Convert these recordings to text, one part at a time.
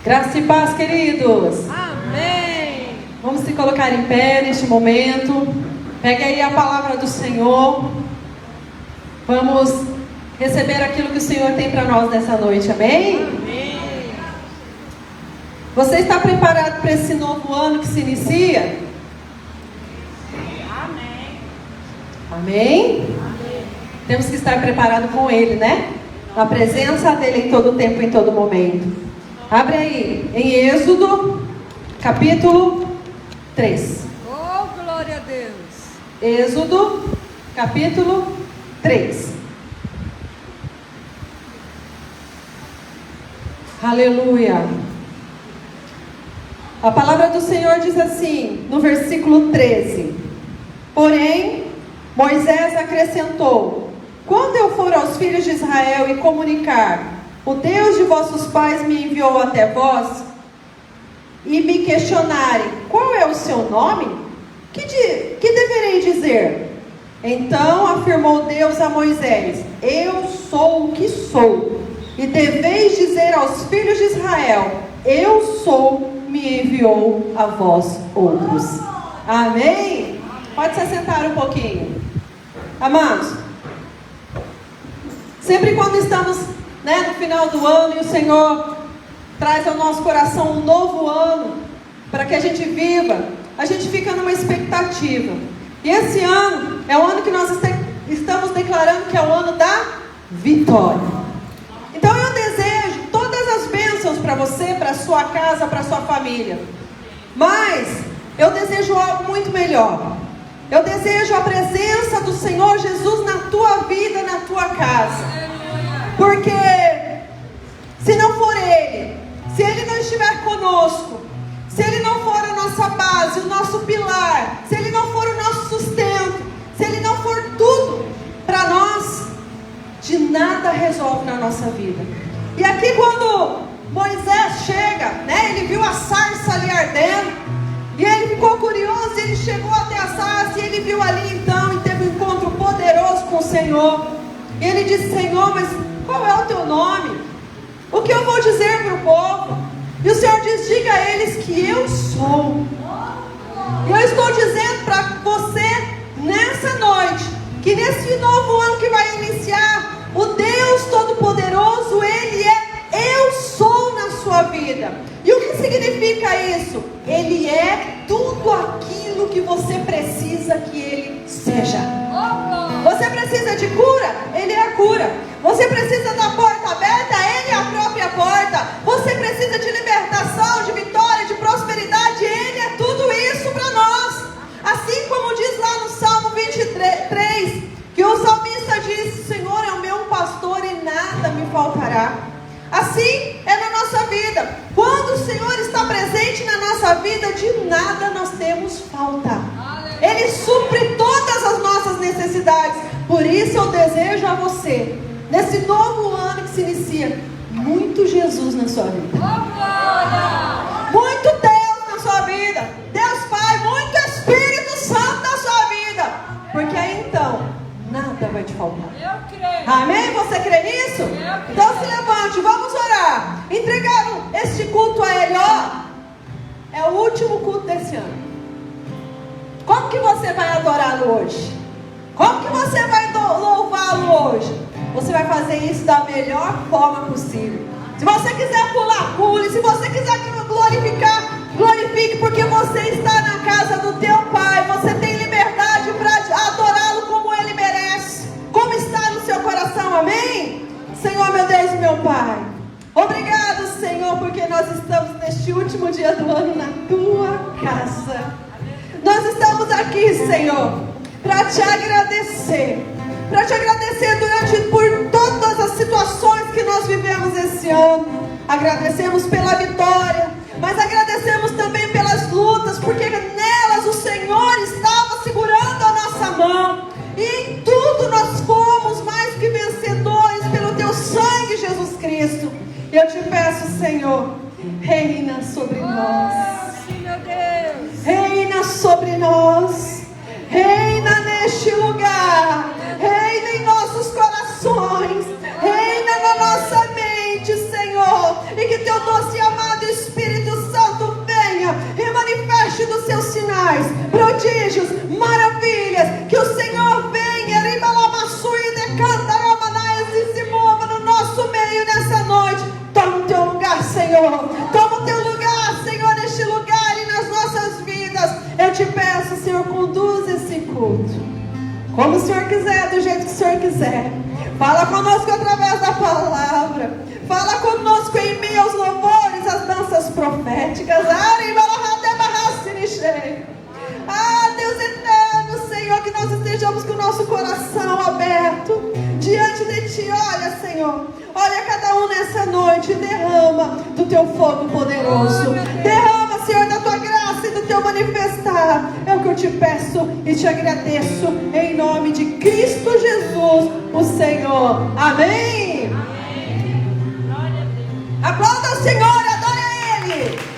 Graça e paz, queridos. Amém. Vamos se colocar em pé neste momento. Pegue aí a palavra do Senhor. Vamos receber aquilo que o Senhor tem para nós nessa noite, amém? Amém. Você está preparado para esse novo ano que se inicia? Amém. Amém? Amém. Temos que estar preparados com Ele, né? Na presença dEle em todo tempo, em todo momento. Abre aí, em Êxodo, capítulo 3. Oh, glória a Deus. Êxodo, capítulo 3. Aleluia. A palavra do Senhor diz assim, no versículo 13: Porém, Moisés acrescentou: Quando eu for aos filhos de Israel e comunicar: O Deus de vossos pais me enviou até vós, e me questionarem: Qual é o seu nome? Que deverei dizer? Então afirmou Deus a Moisés: Eu sou o que sou. E deveis dizer aos filhos de Israel: Eu sou, me enviou a vós outros. Amém? Pode se sentar um pouquinho. Amados, sempre quando estamos no final do ano e o Senhor traz ao nosso coração um novo ano para que a gente viva, a gente fica numa expectativa. E esse ano é o ano que nós estamos declarando que é o ano da vitória. Então eu desejo todas as bênçãos para você, para a sua casa, para a sua família. Mas eu desejo algo muito melhor. Eu desejo a presença do Senhor Jesus na tua vida, na tua casa. Porque se não for Ele, se Ele não estiver conosco, se Ele não for a nossa base, o nosso pilar, se Ele não for o nosso sustento, se Ele não for tudo para nós, de nada resolve na nossa vida. E aqui quando Moisés chega, ele viu a sarça ali ardendo, e ele ficou curioso, e ele chegou até a sarça, e ele viu ali então, e teve um encontro poderoso com o Senhor. E ele disse: Senhor, mas qual é o teu nome? O que eu vou dizer para o povo? E o Senhor diz: diga a eles que eu sou. E eu estou dizendo para você nessa noite, que nesse novo ano que vai iniciar, o Deus Todo-Poderoso, Ele é eu sou na sua vida. E o que significa isso? Ele é tudo aquilo que você precisa que Ele seja. Você precisa de cura? Ele é a cura. Você precisa da porta aberta? Ele é a própria porta. Você precisa de libertação, de vitória, de prosperidade? Ele é tudo isso para nós. Assim como diz lá no Salmo 23, que o salmista diz: Senhor é o meu pastor e nada me faltará. Assim é na nossa vida. Quando o Senhor está presente na nossa vida, de nada nós temos falta. Ele supre todas as nossas necessidades. Por isso eu desejo a você, nesse novo ano que se inicia, muito Jesus na sua vida. Muito Deus na sua vida. Deus Pai, muito Espírito Santo na sua vida. Porque aí então, nada vai te faltar. Eu creio. Amém? Você crê nisso? Então se levante, vamos orar. Entregaram este culto a Ele, é o último culto desse ano. Como que você vai adorá-lo hoje? Como que você vai louvá-lo hoje? Você vai fazer isso da melhor forma possível. Se você quiser pular, pule. Se você quiser glorificar, glorifique, porque você está na casa do teu Pai. Você tem liberdade para adorá-lo como Ele merece, como está no seu coração, amém? Senhor, meu Deus e meu Pai, obrigado, Senhor, porque nós estamos neste último dia do ano na tua casa. Nós estamos aqui, Senhor, para te agradecer. Para te agradecer por todas as situações que nós vivemos esse ano. Agradecemos pela vitória, mas agradecemos também pelas lutas, porque nelas o Senhor estava segurando a nossa mão. E em tudo nós fomos mais que vencedores pelo teu sangue, Jesus Cristo. Eu te peço, Senhor, reina sobre nós. Sim, meu Deus. Reina sobre nós. Reina neste lugar. Reina em nossos corações. Reina na nossa mente, Senhor. E que teu doce e amado Senhor. Toma o teu lugar, Senhor, neste lugar e nas nossas vidas. Eu te peço, Senhor, conduza esse culto como o Senhor quiser, do jeito que o Senhor quiser. Fala conosco através da palavra. Fala conosco em meio aos louvores, as danças proféticas. Ah, Deus eterno, Senhor, que nós estejamos com o nosso coração aberto diante de Ti. Olha, Senhor, olha cada um nessa noite. Derrama do Teu fogo poderoso. Derrama, Senhor, da Tua graça e do Teu manifestar. É o que eu te peço e te agradeço em nome de Cristo Jesus, o Senhor. Amém. Aplauda o Senhor, adore a Ele.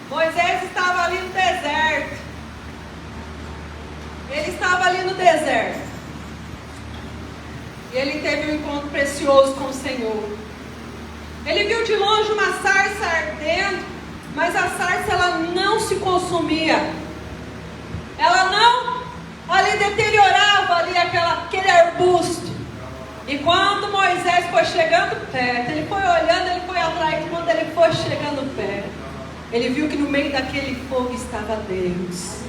Moisés estava ali no deserto. Ele estava ali no deserto. E ele teve um encontro precioso com o Senhor. Ele viu de longe uma sarça ardendo, mas a sarça ela não se consumia. Ela não ali deteriorava ali aquele arbusto. E quando Moisés foi chegando perto, ele foi olhando, ele foi atrás. E quando ele foi chegando perto, ele viu que no meio daquele fogo estava Deus.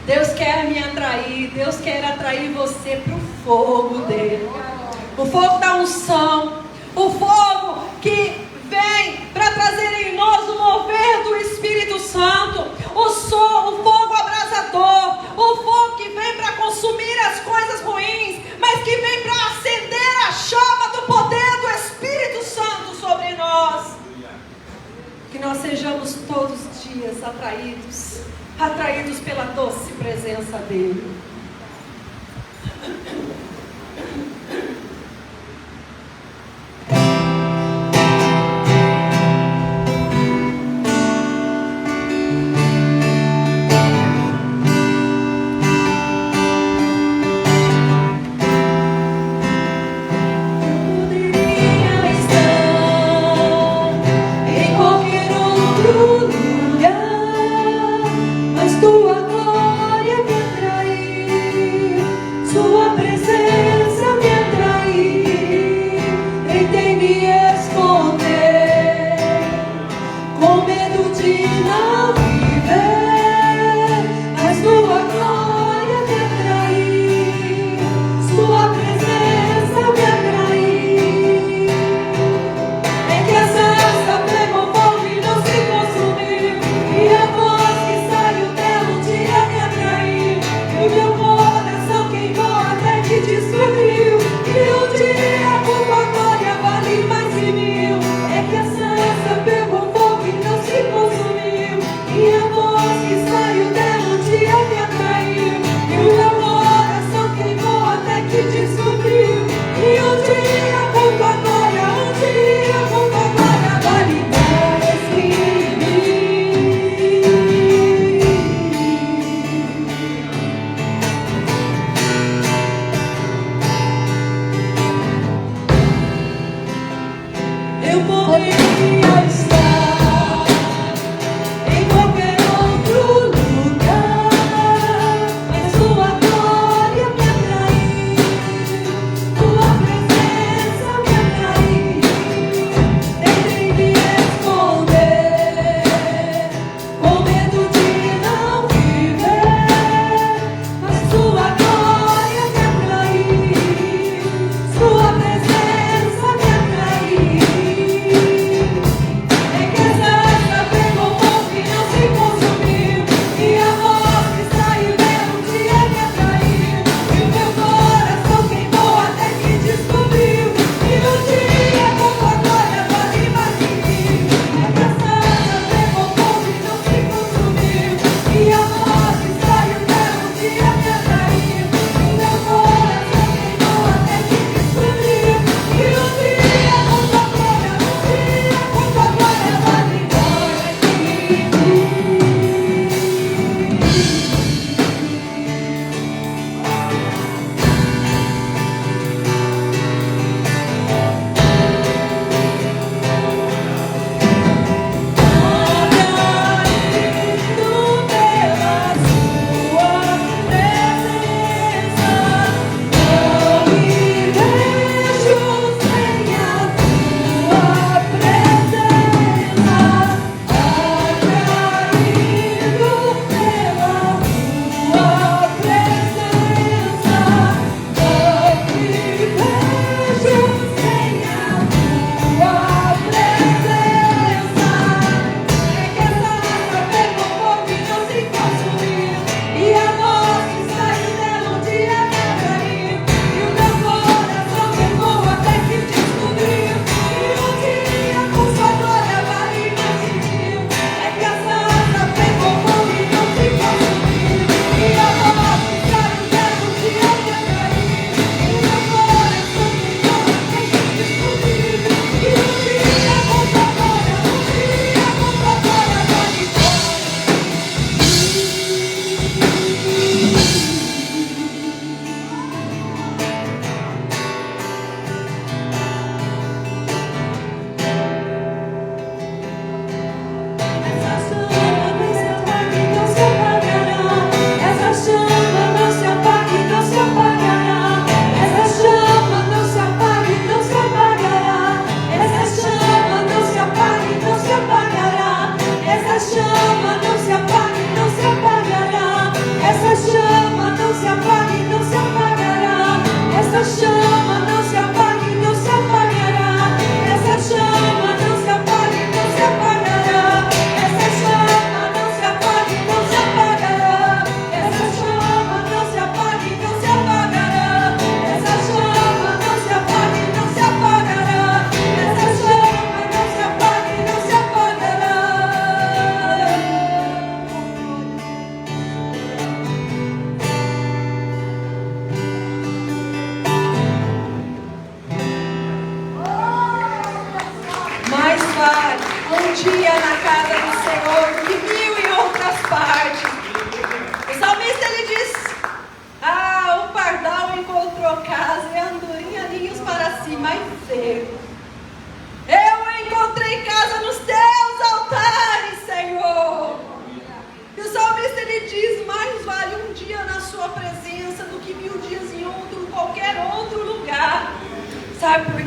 Deus quer me atrair, Deus quer atrair você para o fogo dele. O fogo da unção, o fogo que vem para trazer em nós o mover do Espírito Santo, o fogo abrasador, o fogo que vem para consumir as coisas ruins, mas que vem para acender a chama do poder do Espírito Santo sobre nós. Que nós sejamos todos os dias atraídos pela doce presença dele. E a voz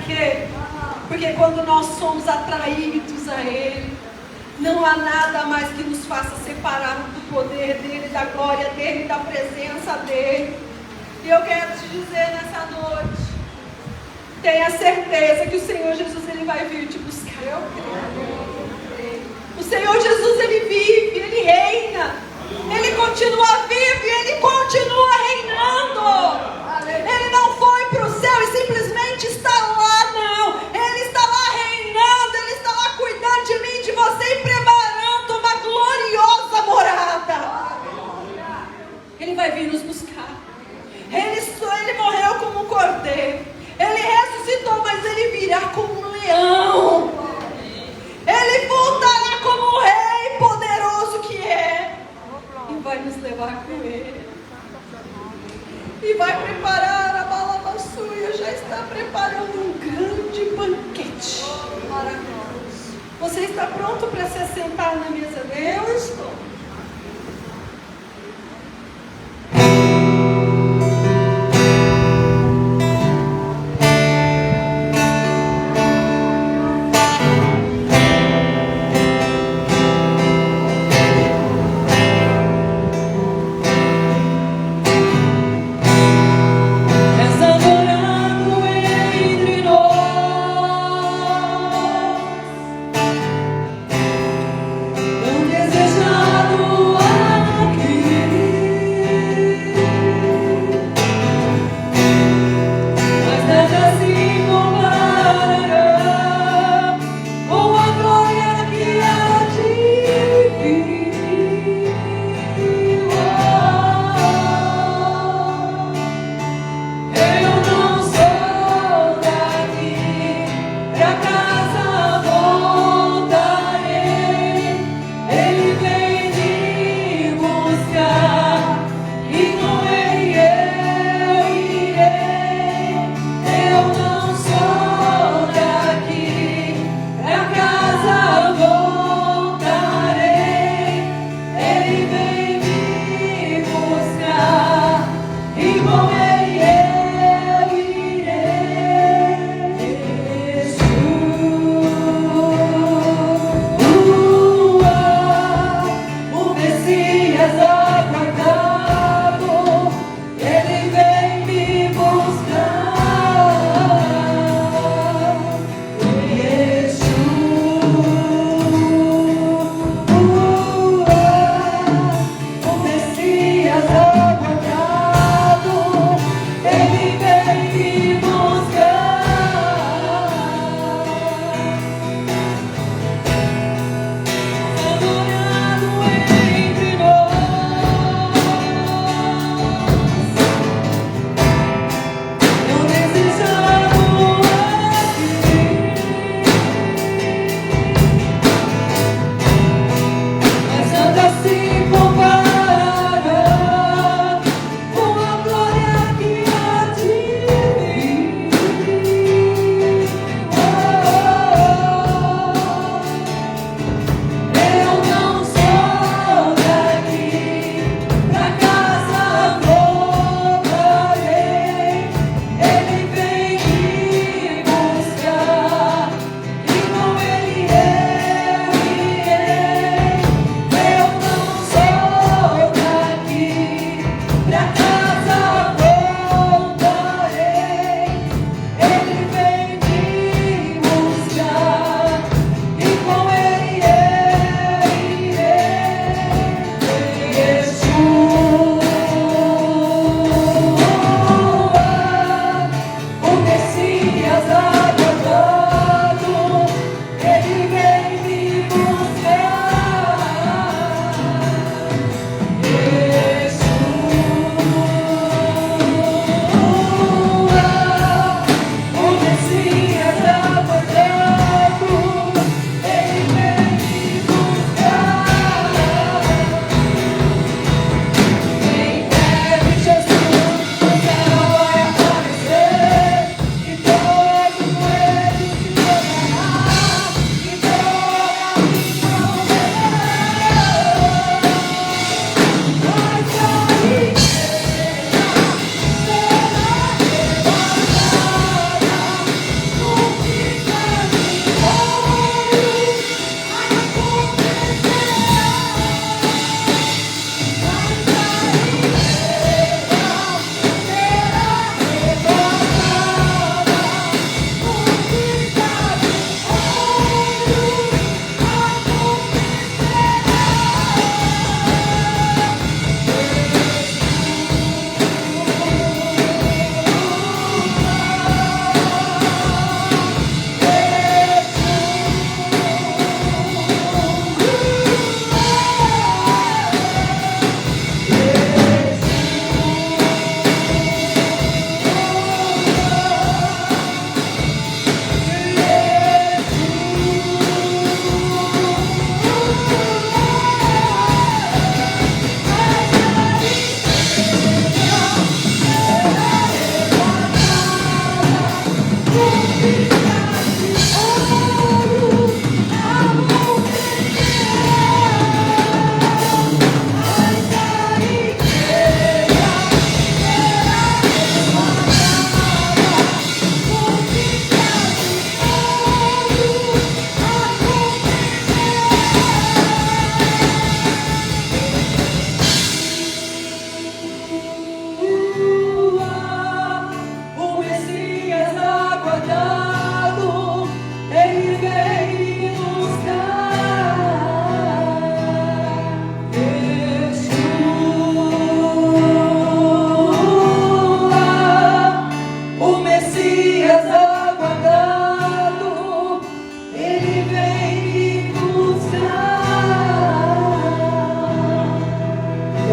quê? Porque quando nós somos atraídos a Ele, não há nada mais que nos faça separar do poder dEle, da glória dEle, da presença dEle. E eu quero te dizer nessa noite, tenha certeza que o Senhor Jesus, Ele vai vir te buscar. Eu creio. O Senhor Jesus, Ele vive, Ele reina. Ele continua vivo e Ele continua reinando. Ele não foi para o céu e simplesmente está lá, não. Ele está lá reinando, Ele está lá cuidando de mim, de você e preparando uma gloriosa morada. Ele vai vir nos buscar. Ele morreu como um cordeiro. Ele ressuscitou, mas Ele virá como um leão. Ele voltará como o rei poderoso que é. E vai nos levar com Ele. E vai preparar a balabassuia. Já está preparando um grande banquete para nós. Você está pronto para se assentar na mesa dele? Eu estou. Desejar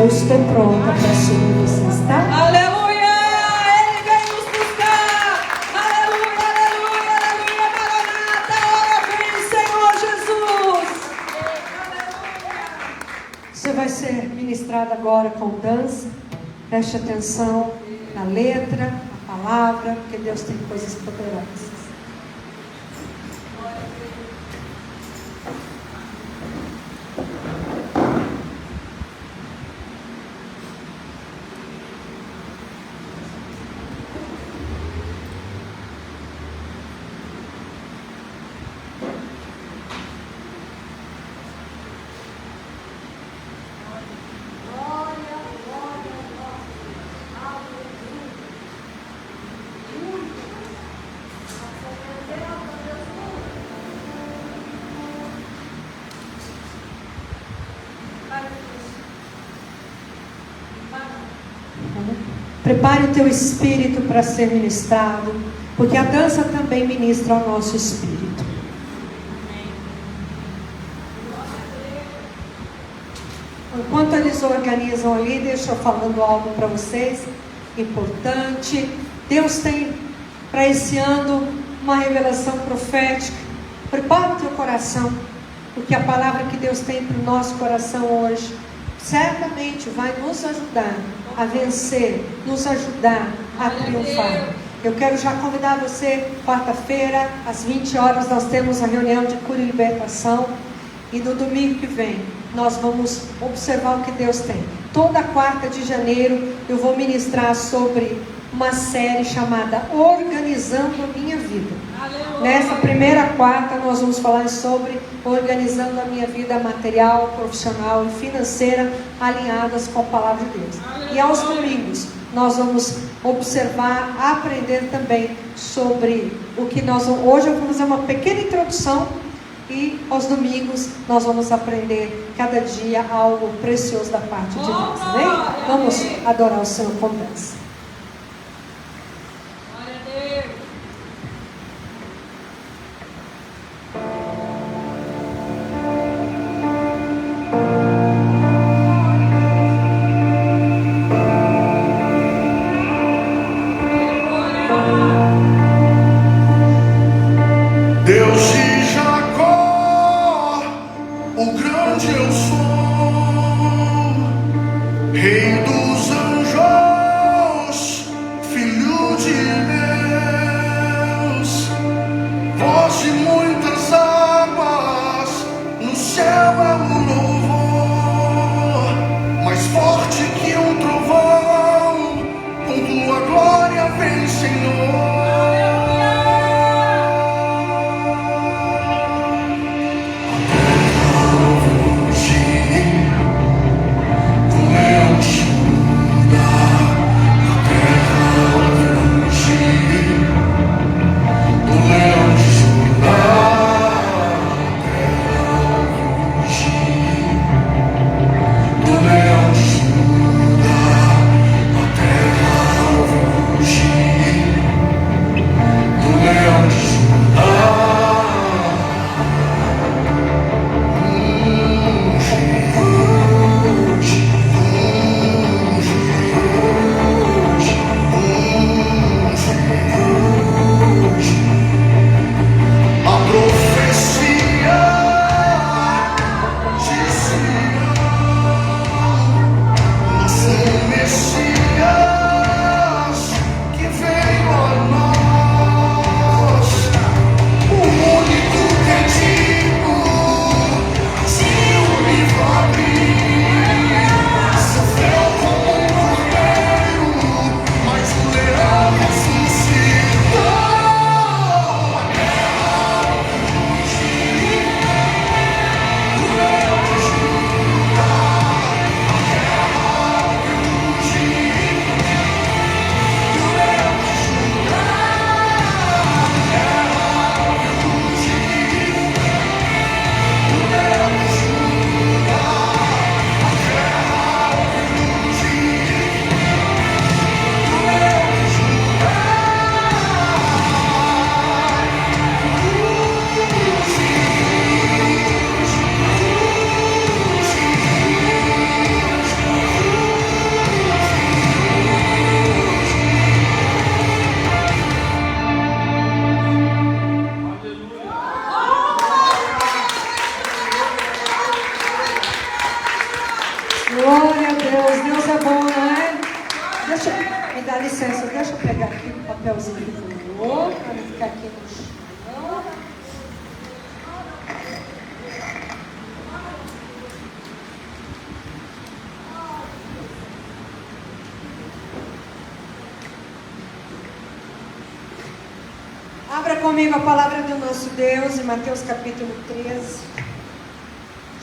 eu estou pronta para assumir vocês, tá? Aleluia! Ele vem nos buscar! Aleluia, aleluia, aleluia! Maranata, ora vem, Senhor Jesus! Você vai ser ministrado agora com dança. Preste atenção na letra, na palavra, porque Deus tem coisas poderosas. Prepare o teu espírito para ser ministrado, porque a dança também ministra ao nosso espírito. Enquanto eles organizam ali, deixa eu falando algo para vocês importante. Deus tem para esse ano uma revelação profética. Prepara o teu coração, porque a palavra que Deus tem para o nosso coração hoje certamente vai nos ajudar a vencer, nos ajudar a triunfar. Eu quero já convidar você, quarta-feira, às 20 horas, nós temos a reunião de cura e libertação. E no domingo que vem, nós vamos observar o que Deus tem. Toda quarta de janeiro, eu vou ministrar sobre uma série chamada Organizando a Minha Vida. Nessa primeira quarta, nós vamos falar sobre organizando a minha vida material, profissional e financeira, alinhadas com a palavra de Deus. E aos domingos, nós vamos observar, aprender também sobre o que nós vamos... Hoje eu vou fazer uma pequena introdução e aos domingos nós vamos aprender cada dia algo precioso da parte de Deus. Amém? Vamos adorar o Senhor com dança. Rei dos anjos. Glória a Deus. Deus é bom, não é? Me dá licença, deixa eu pegar aqui o papelzinho que voou, para não ficar aqui no chão. Abra comigo a palavra do nosso Deus em Mateus capítulo 13.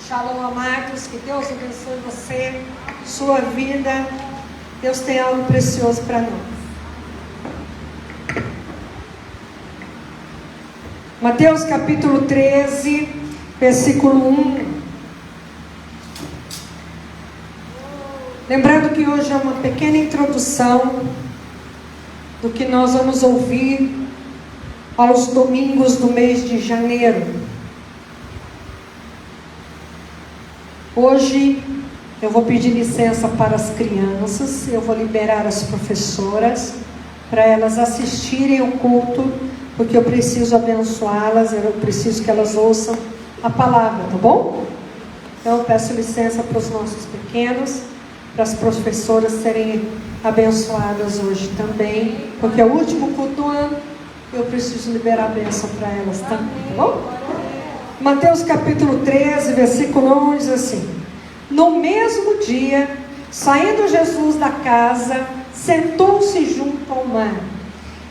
Shalom, amados, que Deus abençoe você, sua vida. Deus tem algo precioso para nós. Mateus capítulo 13, versículo 1. Lembrando que hoje é uma pequena introdução do que nós vamos ouvir aos domingos do mês de janeiro. Hoje eu vou pedir licença para as crianças, eu vou liberar as professoras para elas assistirem o culto, porque eu preciso abençoá-las, eu preciso que elas ouçam a palavra, tá bom? Então eu peço licença para os nossos pequenos, para as professoras serem abençoadas hoje também, porque é o último culto do ano, eu preciso liberar a bênção para elas também, tá bom? Mateus capítulo 13, versículo 1 diz assim: No mesmo dia, saindo Jesus da casa, sentou-se junto ao mar,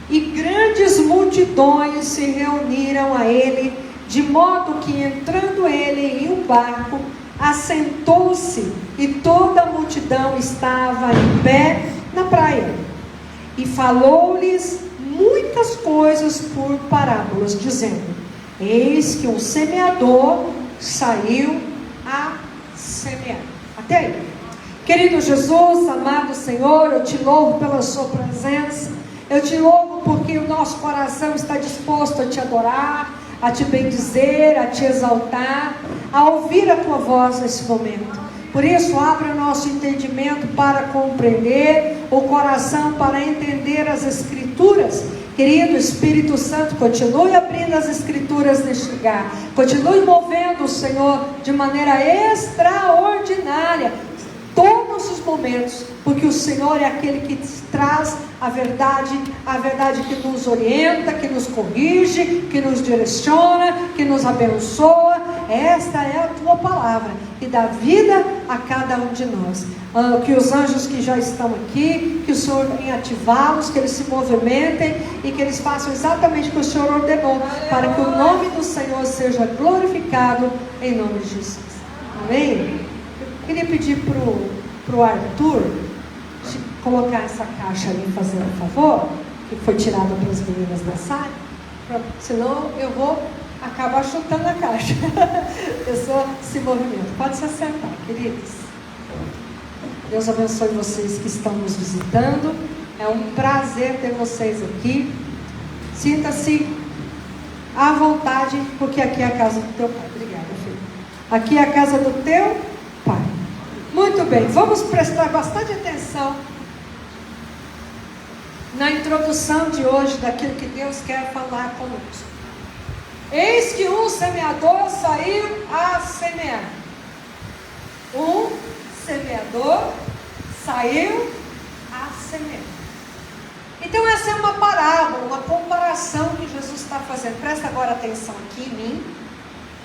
e grandes multidões se reuniram a ele, de modo que, entrando ele em um barco, assentou-se, e toda a multidão estava em pé na praia. E falou-lhes muitas coisas por parábolas, dizendo: Eis que um semeador saiu a semear. Até aí. Querido Jesus, amado Senhor, eu te louvo pela sua presença. Eu te louvo porque o nosso coração está disposto a te adorar, a te bendizer, a te exaltar, a ouvir a tua voz nesse momento. Por isso, abra o nosso entendimento para compreender, o coração para entender as Escrituras. Querido Espírito Santo, continue abrindo as Escrituras neste lugar. Continue movendo o Senhor de maneira extraordinária, todos os momentos, porque o Senhor é aquele que traz a verdade que nos orienta, que nos corrige, que nos direciona, que nos abençoa. Esta é a tua palavra, que dá vida a cada um de nós. Que os anjos que já estão aqui, que o Senhor venha ativá-los, que eles se movimentem e que eles façam exatamente o que o Senhor ordenou, para que o nome do Senhor seja glorificado em nome de Jesus. Amém? Eu queria pedir para o Arthur colocar essa caixa ali, fazendo um favor, que foi tirada para as meninas da sala, senão eu vou acabar chutando a caixa. A pessoa se movimenta. Pode se acertar, queridos. Deus abençoe vocês que estão nos visitando. É um prazer ter vocês aqui. Sinta-se à vontade, porque aqui é a casa do teu pai. Obrigada, filho. Aqui é a casa do teu pai. Muito bem, vamos prestar bastante atenção na introdução de hoje, daquilo que Deus quer falar conosco. Eis que um semeador saiu a semear. Um semeador saiu a semear. Então essa é uma parábola, uma comparação que Jesus está fazendo. Presta agora atenção aqui em mim.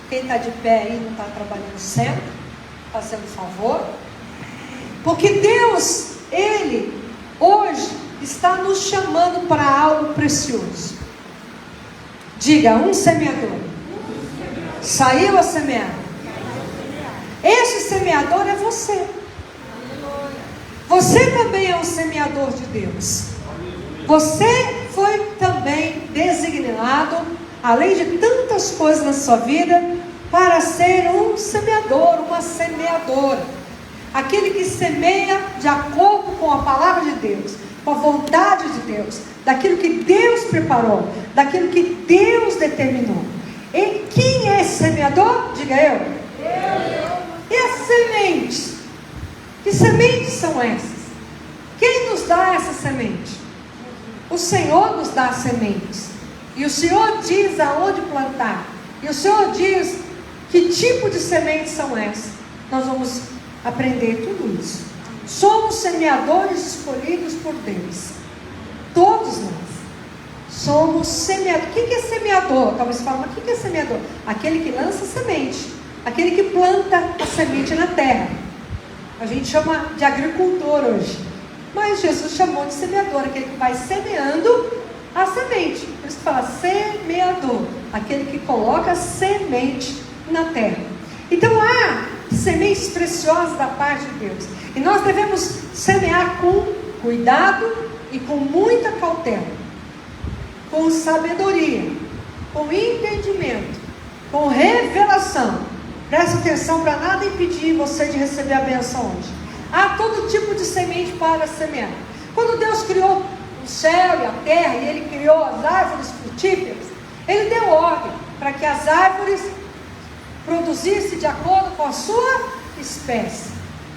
Quem está de pé aí não está trabalhando sempre, fazendo favor. Porque Deus, Ele, hoje, está nos chamando para algo precioso. Diga, um semeador saiu a semear. Esse semeador é você. Você também é um semeador de Deus. Você foi também designado, além de tantas coisas na sua vida, para ser um semeador, uma semeadora. Aquele que semeia de acordo com a palavra de Deus, com a vontade de Deus, daquilo que Deus preparou, daquilo que Deus determinou. E quem é esse semeador? Diga eu. E as sementes? Que sementes são essas? Quem nos dá essa semente? O Senhor nos dá sementes. E o Senhor diz aonde plantar. E o Senhor diz que tipo de sementes são essas. nós vamos aprender tudo isso. Somos semeadores escolhidos por Deus. Todos nós somos semeadores. O que é semeador? Talvez você fale, mas o que é semeador? Aquele que lança a semente, aquele que planta a semente na terra. A gente chama de agricultor hoje, mas Jesus chamou de semeador, aquele que vai semeando a semente. Por isso que fala semeador, aquele que coloca a semente na terra. Então há sementes preciosas da parte de Deus, e nós devemos semear com cuidado e com muita cautela, com sabedoria, com entendimento, com revelação. Preste atenção para nada impedir você de receber a benção hoje. Há todo tipo de semente para semear. Quando Deus criou o céu e a terra, e Ele criou as árvores frutíferas, Ele deu ordem para que as árvores produzissem de acordo com a sua espécie.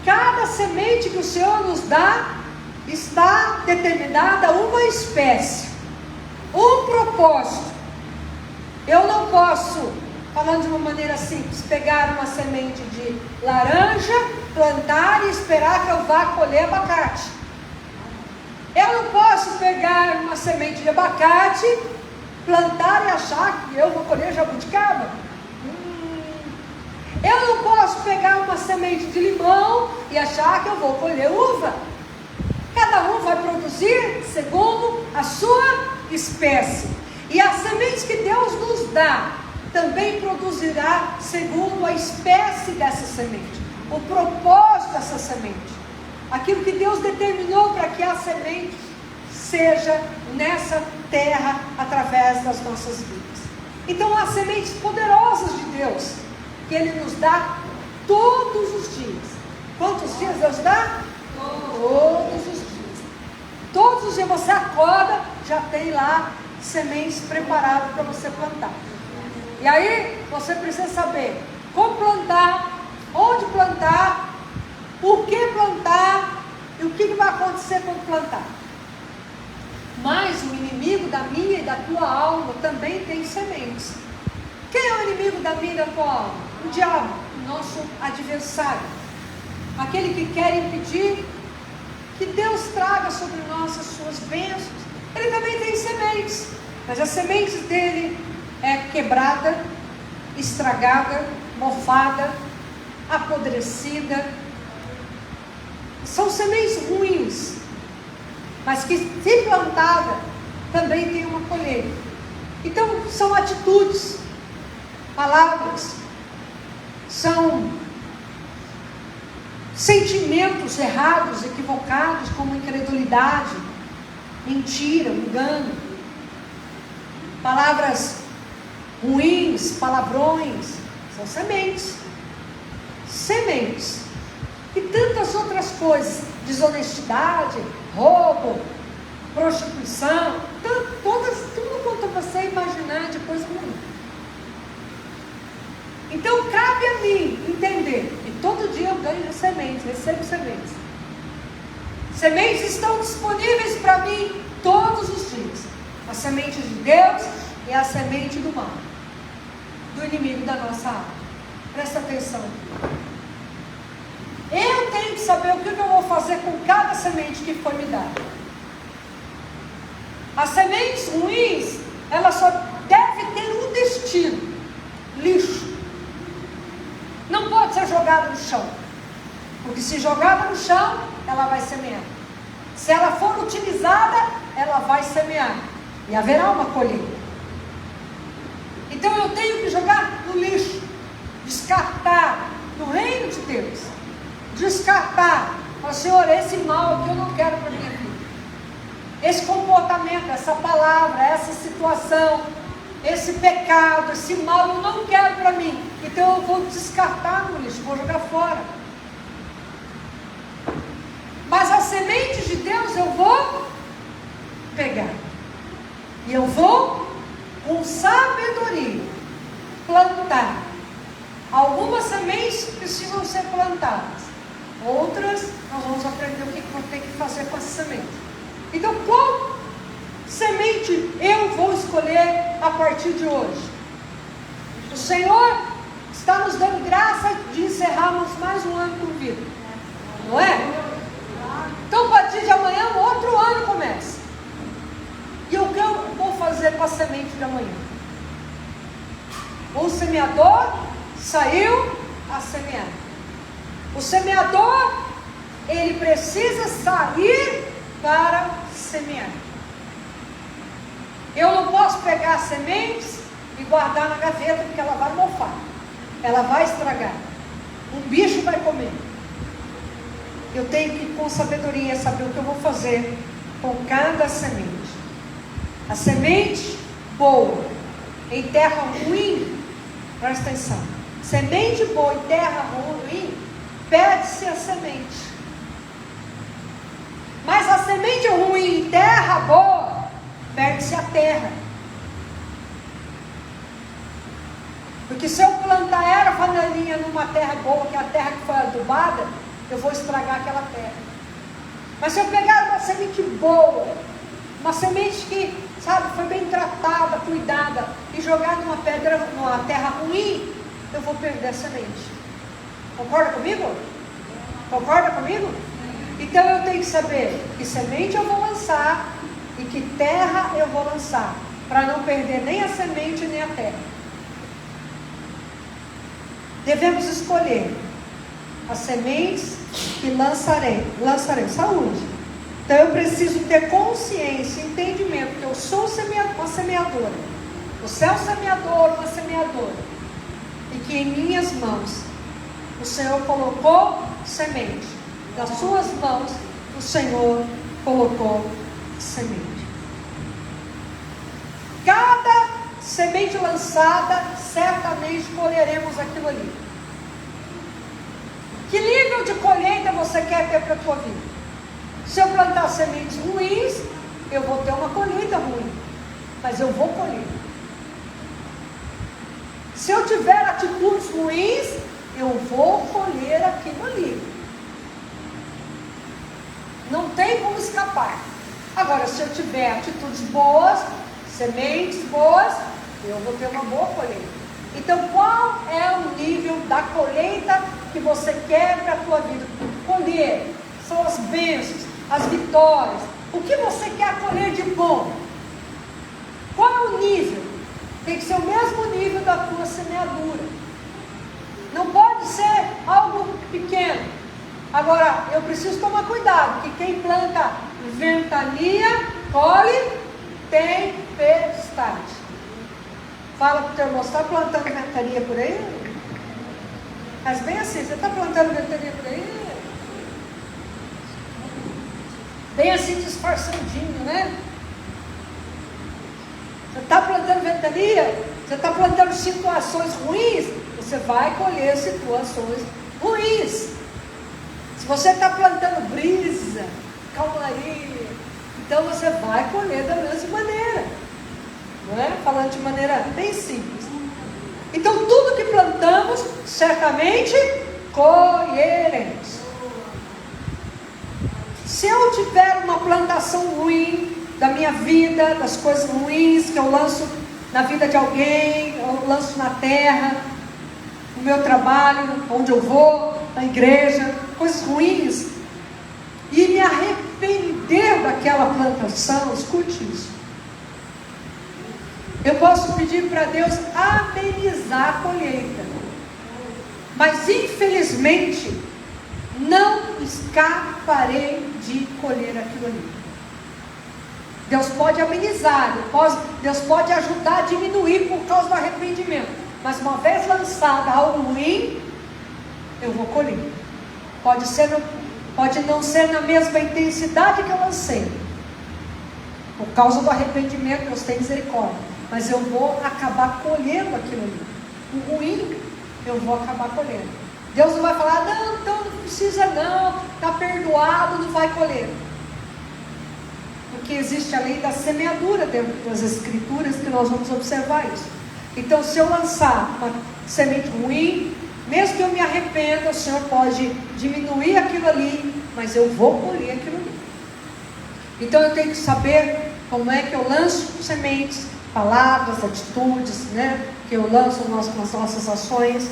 Cada semente que o Senhor nos dá está determinada a uma espécie, um propósito. Eu não posso, falando de uma maneira simples, pegar uma semente de laranja, plantar e esperar que eu vá colher abacate. Eu não posso pegar uma semente de abacate, plantar e achar que eu vou colher jabuticaba. Eu não posso pegar uma semente de limão e achar que eu vou colher uva. Cada um vai produzir segundo a sua espécie. E as sementes que Deus nos dá também produzirá segundo a espécie dessa semente, o propósito dessa semente, aquilo que Deus determinou para que a semente seja nessa terra através das nossas vidas. Então há sementes poderosas de Deus que Ele nos dá todos os dias. Quantos dias Deus dá? Todos os dias. Todos os dias você acorda, já tem lá sementes preparadas para você plantar. E aí você precisa saber como plantar, onde plantar, por que plantar e o que vai acontecer quando plantar. Mas o inimigo da minha e da tua alma também tem sementes. Quem é o inimigo da minha e da tua alma? O diabo, o nosso adversário, aquele que quer impedir que Deus traga sobre nós as suas bênçãos. Ele também tem sementes, mas as sementes dele é quebrada, estragada, mofada, apodrecida. São sementes ruins, mas que, se plantada, também tem uma colheita. Então são atitudes, palavras, são sentimentos errados, equivocados, como incredulidade, mentira, engano, palavras ruins, palavrões, são sementes. Sementes. E tantas outras coisas, desonestidade, roubo, prostituição, tudo quanto você imaginar de coisa ruim. Então cabe a mim entender que todo dia eu ganho sementes, recebo sementes. Sementes estão disponíveis para mim todos os dias. A semente de Deus e a semente do mal, do inimigo da nossa alma. Presta atenção aqui. Eu tenho que saber o que eu vou fazer com cada semente que foi me dada. As sementes ruins, elas só devem ter um destino: lixo. Não pode ser jogada no chão, porque se jogada no chão, ela vai semear. Se ela for utilizada, ela vai semear, e haverá uma colheita. Então eu tenho que jogar no lixo, descartar no reino de Deus, descartar. Ó Senhor, esse mal aqui eu não quero para a minha vida, esse comportamento, essa palavra, essa situação, esse pecado, esse mal eu não quero para mim. Então eu vou descartar no lixo, vou jogar fora. Mas as sementes de Deus eu vou pegar, e eu vou com sabedoria plantar. Algumas sementes precisam ser plantadas, outras nós vamos aprender o que vamos ter que fazer com essa semente. Então qual semente eu vou escolher a partir de hoje? O Senhor está está nos dando graça de encerrarmos mais um ano com vida. Não é? Então, a partir de amanhã, um outro ano começa. E o que eu vou fazer com a semente de amanhã? O semeador saiu a semear. O semeador, ele precisa sair para semear. Eu não posso pegar as sementes e guardar na gaveta, porque ela vai mofar. Ela vai estragar. Um bicho vai comer. Eu tenho que, com sabedoria, saber o que eu vou fazer com cada semente. A semente boa em terra ruim, presta atenção. Semente boa em terra ruim, perde-se a semente. Mas a semente ruim em terra boa, perde-se a terra. Porque se eu plantar erva daninha numa terra boa, que é a terra que foi adubada, eu vou estragar aquela terra. Mas se eu pegar uma semente boa, uma semente que, sabe, foi bem tratada, cuidada, e jogar numa terra ruim, eu vou perder a semente. Concorda comigo? Concorda comigo? Então eu tenho que saber que semente eu vou lançar e que terra eu vou lançar, para não perder nem a semente nem a terra. Devemos escolher as sementes que lançarei saúde. Então eu preciso ter consciência, entendimento que eu sou uma semeadora. Você é um semeador, uma semeadora. E que em minhas mãos o Senhor colocou semente. Nas suas mãos o Senhor colocou semente. Cada semente lançada, certamente colheremos aquilo ali. Que nível de colheita você quer ter para a tua vida? Se eu plantar sementes ruins, eu vou ter uma colheita ruim, mas eu vou colher. Se eu tiver atitudes ruins, eu vou colher aquilo ali. Não tem como escapar. Agora, se eu tiver atitudes boas, sementes boas, eu vou ter uma boa colheita. Então, qual é o nível da colheita que você quer para a tua vida? Colher são as bênçãos, as vitórias. O que você quer colher de bom? Qual é o nível? Tem que ser o mesmo nível da tua semeadura. Não pode ser algo pequeno. Agora, eu preciso tomar cuidado, que quem planta ventania, colhe tempestade. Fala para o teu irmão, você está plantando ventania por aí? Mas bem assim, você está plantando ventania por aí? Bem assim, disfarçandinho, né? Você está plantando ventania? Você está plantando situações ruins? Você vai colher situações ruins. Se você está plantando brisa, calmaria, então você vai colher da mesma maneira. Não é? Falando de maneira bem simples. Então tudo que plantamos, certamente colheremos. Se eu tiver uma plantação ruim da minha vida, das coisas ruins que eu lanço na vida de alguém, eu lanço na terra, no meu trabalho, onde eu vou, na igreja, coisas ruins, e me arrepender daquela plantação, escute isso. Eu posso pedir para Deus amenizar a colheita, mas infelizmente não escaparei de colher aquilo ali. Deus pode amenizar, Deus pode ajudar a diminuir por causa do arrependimento, mas uma vez lançada algo ruim, eu vou colher. Pode não ser na mesma intensidade que eu lancei, por causa do arrependimento. Deus tem misericórdia, mas eu vou acabar colhendo aquilo ali. O ruim, eu vou acabar colhendo. Deus não vai falar, não, então não precisa não, está perdoado, não vai colher. Porque existe a lei da semeadura dentro das escrituras, que nós vamos observar isso. Então, se eu lançar uma semente ruim, mesmo que eu me arrependa, o Senhor pode diminuir aquilo ali, mas eu vou colher aquilo ali. Então eu tenho que saber como é que eu lanço sementes, palavras, atitudes, né, que eu lanço nas nossas ações.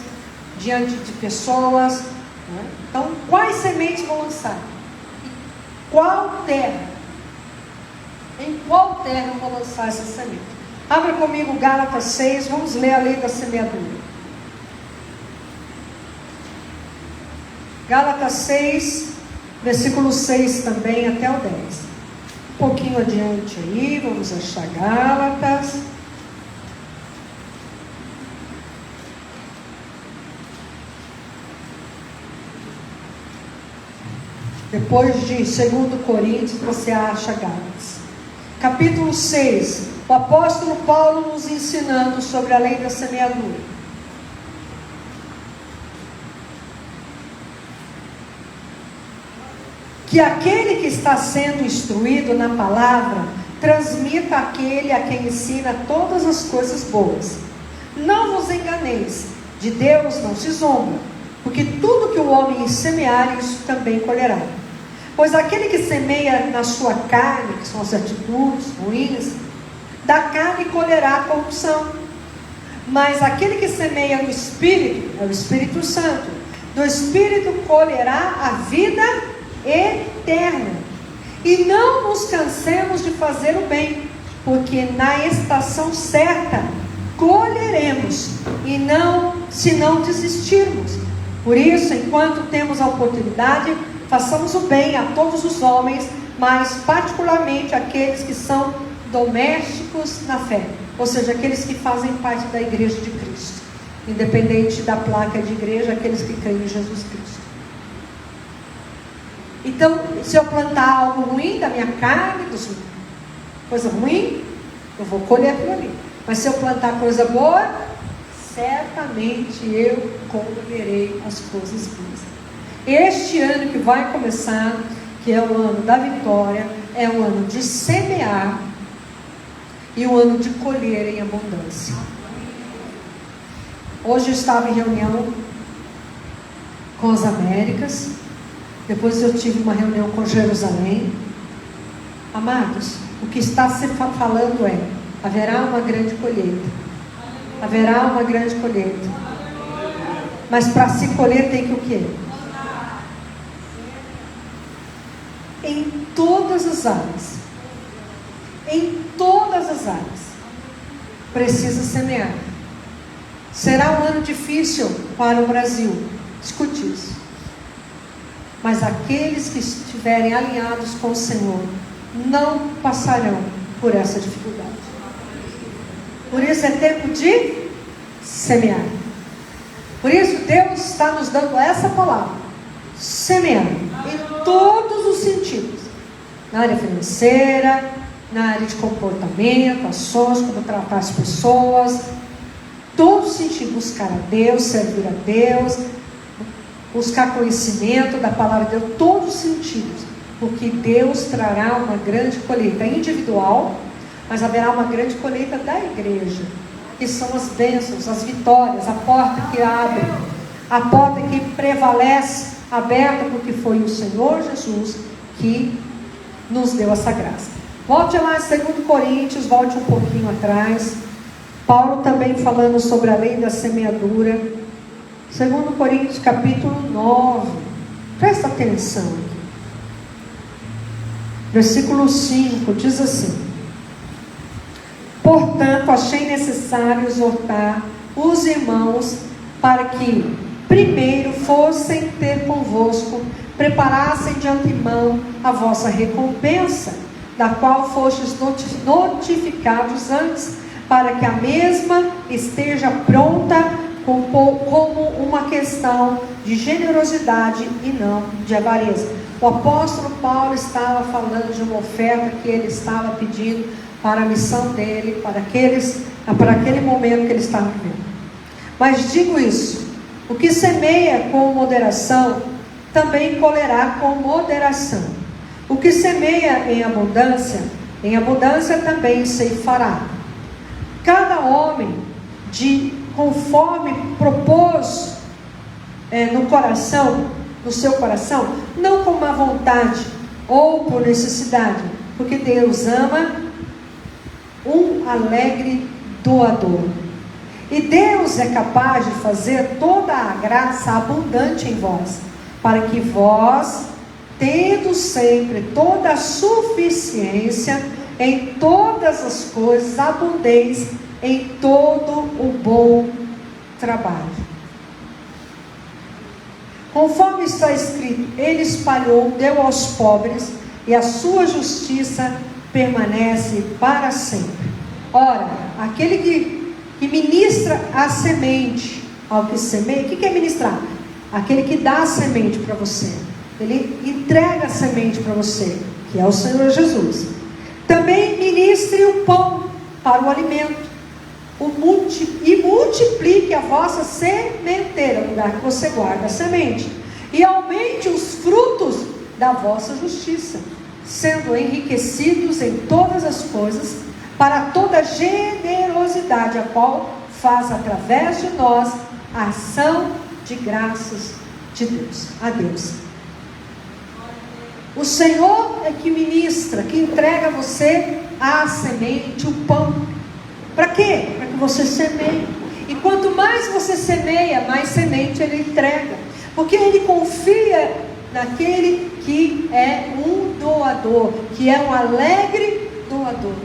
diante de pessoas, né? Então, quais sementes vou lançar? Qual terra? Em qual terra eu vou lançar essa semente? Abra comigo Gálatas 6, vamos ler a lei da semeadura. Gálatas 6, versículo 6 também até o 10. Um pouquinho adiante aí, vamos achar Gálatas. Depois de 2 Coríntios, você acha Gálatas. Capítulo 6, o apóstolo Paulo nos ensinando sobre a lei da semeadura. Que aquele que está sendo instruído na palavra, transmita àquele a quem ensina todas as coisas boas. Não vos enganeis, de Deus não se zomba, porque tudo que o homem semear, isso também colherá. Pois aquele que semeia na sua carne, que são as atitudes ruins, da carne colherá a corrupção. Mas aquele que semeia no Espírito, é o Espírito Santo, do Espírito colherá a vida eterna. E não nos cansemos de fazer o bem, porque na estação certa colheremos, e não, se não desistirmos. Por isso, enquanto temos a oportunidade, façamos o bem a todos os homens, mas particularmente aqueles que são domésticos na fé, ou seja, aqueles que fazem parte da igreja de Cristo, independente da placa de igreja, aqueles que creem em Jesus Cristo. Então, se eu plantar algo ruim da minha carne, coisa ruim, eu vou colher aquilo ali. Mas se eu plantar coisa boa, certamente eu colherei as coisas boas. Este ano que vai começar, que é o ano da vitória, é o ano de semear e o ano de colher em abundância. Hoje eu estava em reunião com as Américas, depois eu tive uma reunião com Jerusalém. Amados, o que está se falando é: haverá uma grande colheita. Haverá uma grande colheita. Mas para se colher tem que o quê? Em todas as áreas. Em todas as áreas. Precisa semear. Será um ano difícil para o Brasil. Escute isso. Mas aqueles que estiverem alinhados com o Senhor não passarão por essa dificuldade. Por isso é tempo de semear. Por isso Deus está nos dando essa palavra: semear em todos os sentidos. Na área financeira, na área de comportamento, ações, como tratar as pessoas. Todo sentido: buscar a Deus, servir a Deus, buscar conhecimento da palavra de Deus, todos os sentidos, porque Deus trará uma grande colheita individual, mas haverá uma grande colheita da igreja, que são as bênçãos, as vitórias, a porta que abre, a porta que prevalece, aberta, porque foi o Senhor Jesus que nos deu essa graça. Volte lá em 2 Coríntios, volte um pouquinho atrás. Paulo também falando sobre a lei da semeadura. 2 Coríntios capítulo 9. Presta atenção aqui. Versículo 5 diz assim: portanto, achei necessário exortar os irmãos para que primeiro fossem ter convosco, preparassem de antemão a vossa recompensa, da qual fostes notificados antes, para que a mesma esteja pronta como uma questão de generosidade e não de avareza. O apóstolo Paulo estava falando de uma oferta que ele estava pedindo para a missão dele, para aquele momento que ele estava vivendo. Mas digo isso: o que semeia com moderação, também colherá com moderação. O que semeia em abundância também ceifará. Cada homem, conforme propôs no seu coração, não com má vontade ou por necessidade, porque Deus ama um alegre doador. E Deus é capaz de fazer toda a graça abundante em vós, para que vós, tendo sempre toda a suficiência em todas as coisas, abundeis em todo o bom trabalho. Conforme está escrito, Ele espalhou, deu aos pobres, e a sua justiça permanece para sempre. Ora, aquele que ministra a semente ao que semeia, o que é ministrar? Aquele que dá a semente para você, ele entrega a semente para você, que é o Senhor Jesus. Também ministre o pão para o alimento, e multiplique a vossa sementeira, no lugar que você guarda a semente, e aumente os frutos da vossa justiça, sendo enriquecidos em todas as coisas, para toda generosidade, a qual faz através de nós a ação de graças de Deus, a Deus. O Senhor é que ministra, que entrega a você a semente, o pão. Para quê? Para que você semeie. E quanto mais você semeia, mais semente Ele entrega. Porque Ele confia naquele que é um doador, que é um alegre doador.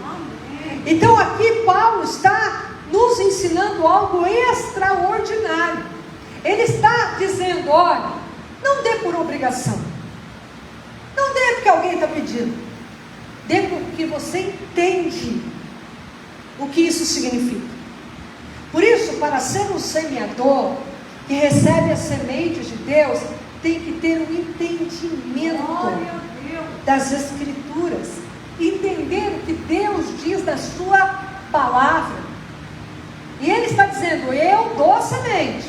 Então aqui Paulo está nos ensinando algo extraordinário. Ele está dizendo, olha, não dê por obrigação. Não dê porque alguém está pedindo. Dê porque você entende o que isso significa. Por isso, para ser um semeador que recebe as sementes de Deus, tem que ter um entendimento das Escrituras, entender o que Deus diz da sua palavra. E Ele está dizendo, eu dou a semente.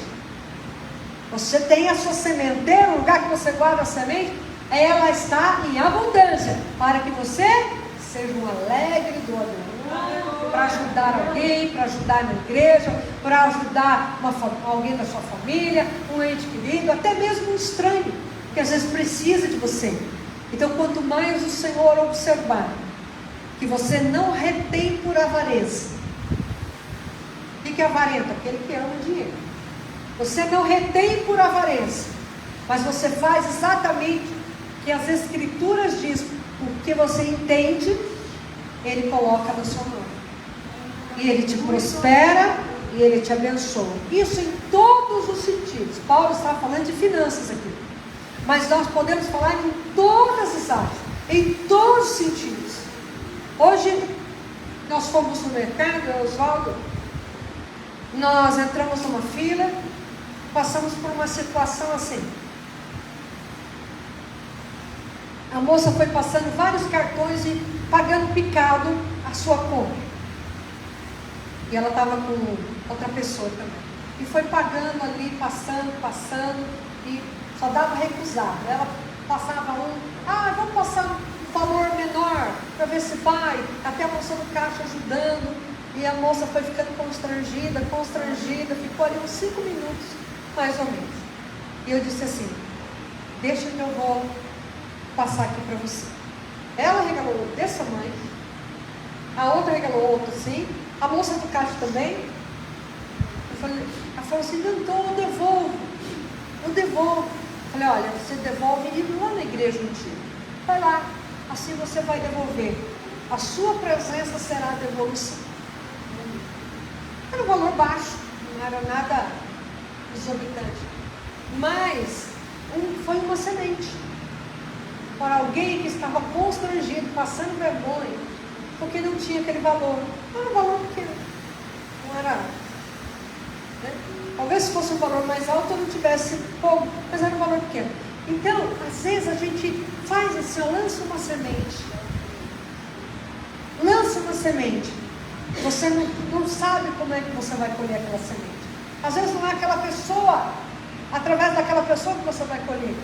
Você tem a sua sementeira, o lugar que você guarda a semente, ela está em abundância, para que você seja um alegre doador, para ajudar alguém, para ajudar na igreja, para ajudar alguém da sua família, um ente querido, até mesmo um estranho, que às vezes precisa de você. Então, quanto mais o Senhor observar que você não retém por avareza. O que é avarento? Aquele que ama dinheiro. Você não retém por avareza, mas você faz exatamente o que as Escrituras dizem. O que você entende, Ele coloca na sua mão. E Ele te prospera e Ele te abençoa. Isso em todos os sentidos. Paulo está falando de finanças aqui. Mas nós podemos falar em todas as áreas, em todos os sentidos. Hoje, nós fomos no mercado, Oswaldo, nós entramos numa fila, passamos por uma situação assim. A moça foi passando vários cartões e pagando picado a sua compra. E ela estava com outra pessoa também. E foi pagando ali, passando, e só dava recusar. Ela passava vamos passar um valor menor, para ver se vai. Até a moça no caixa ajudando. E a moça foi ficando constrangida, ficou ali uns 5 minutos, mais ou menos. E eu disse assim, deixa que eu vou passar aqui para você. Ela regalou desse tamanho, a outra regalou outro assim, a moça do caixa também. Ela falou assim, então eu devolvo. Eu falei, olha, você devolve indo lá na igreja um dia. Vai lá, assim você vai devolver. A sua presença será a devolução. Era um valor baixo, não era nada exorbitante. Mas foi uma semente. Para alguém que estava constrangido, passando vergonha, porque não tinha aquele valor. Não era um valor pequeno. Não era. Né? Talvez se fosse um valor mais alto eu não tivesse pouco, mas era um valor pequeno. Então, às vezes a gente faz assim, lança uma semente. Lança uma semente. Você não sabe como é que você vai colher aquela semente. Às vezes não é aquela pessoa, através daquela pessoa que você vai colher.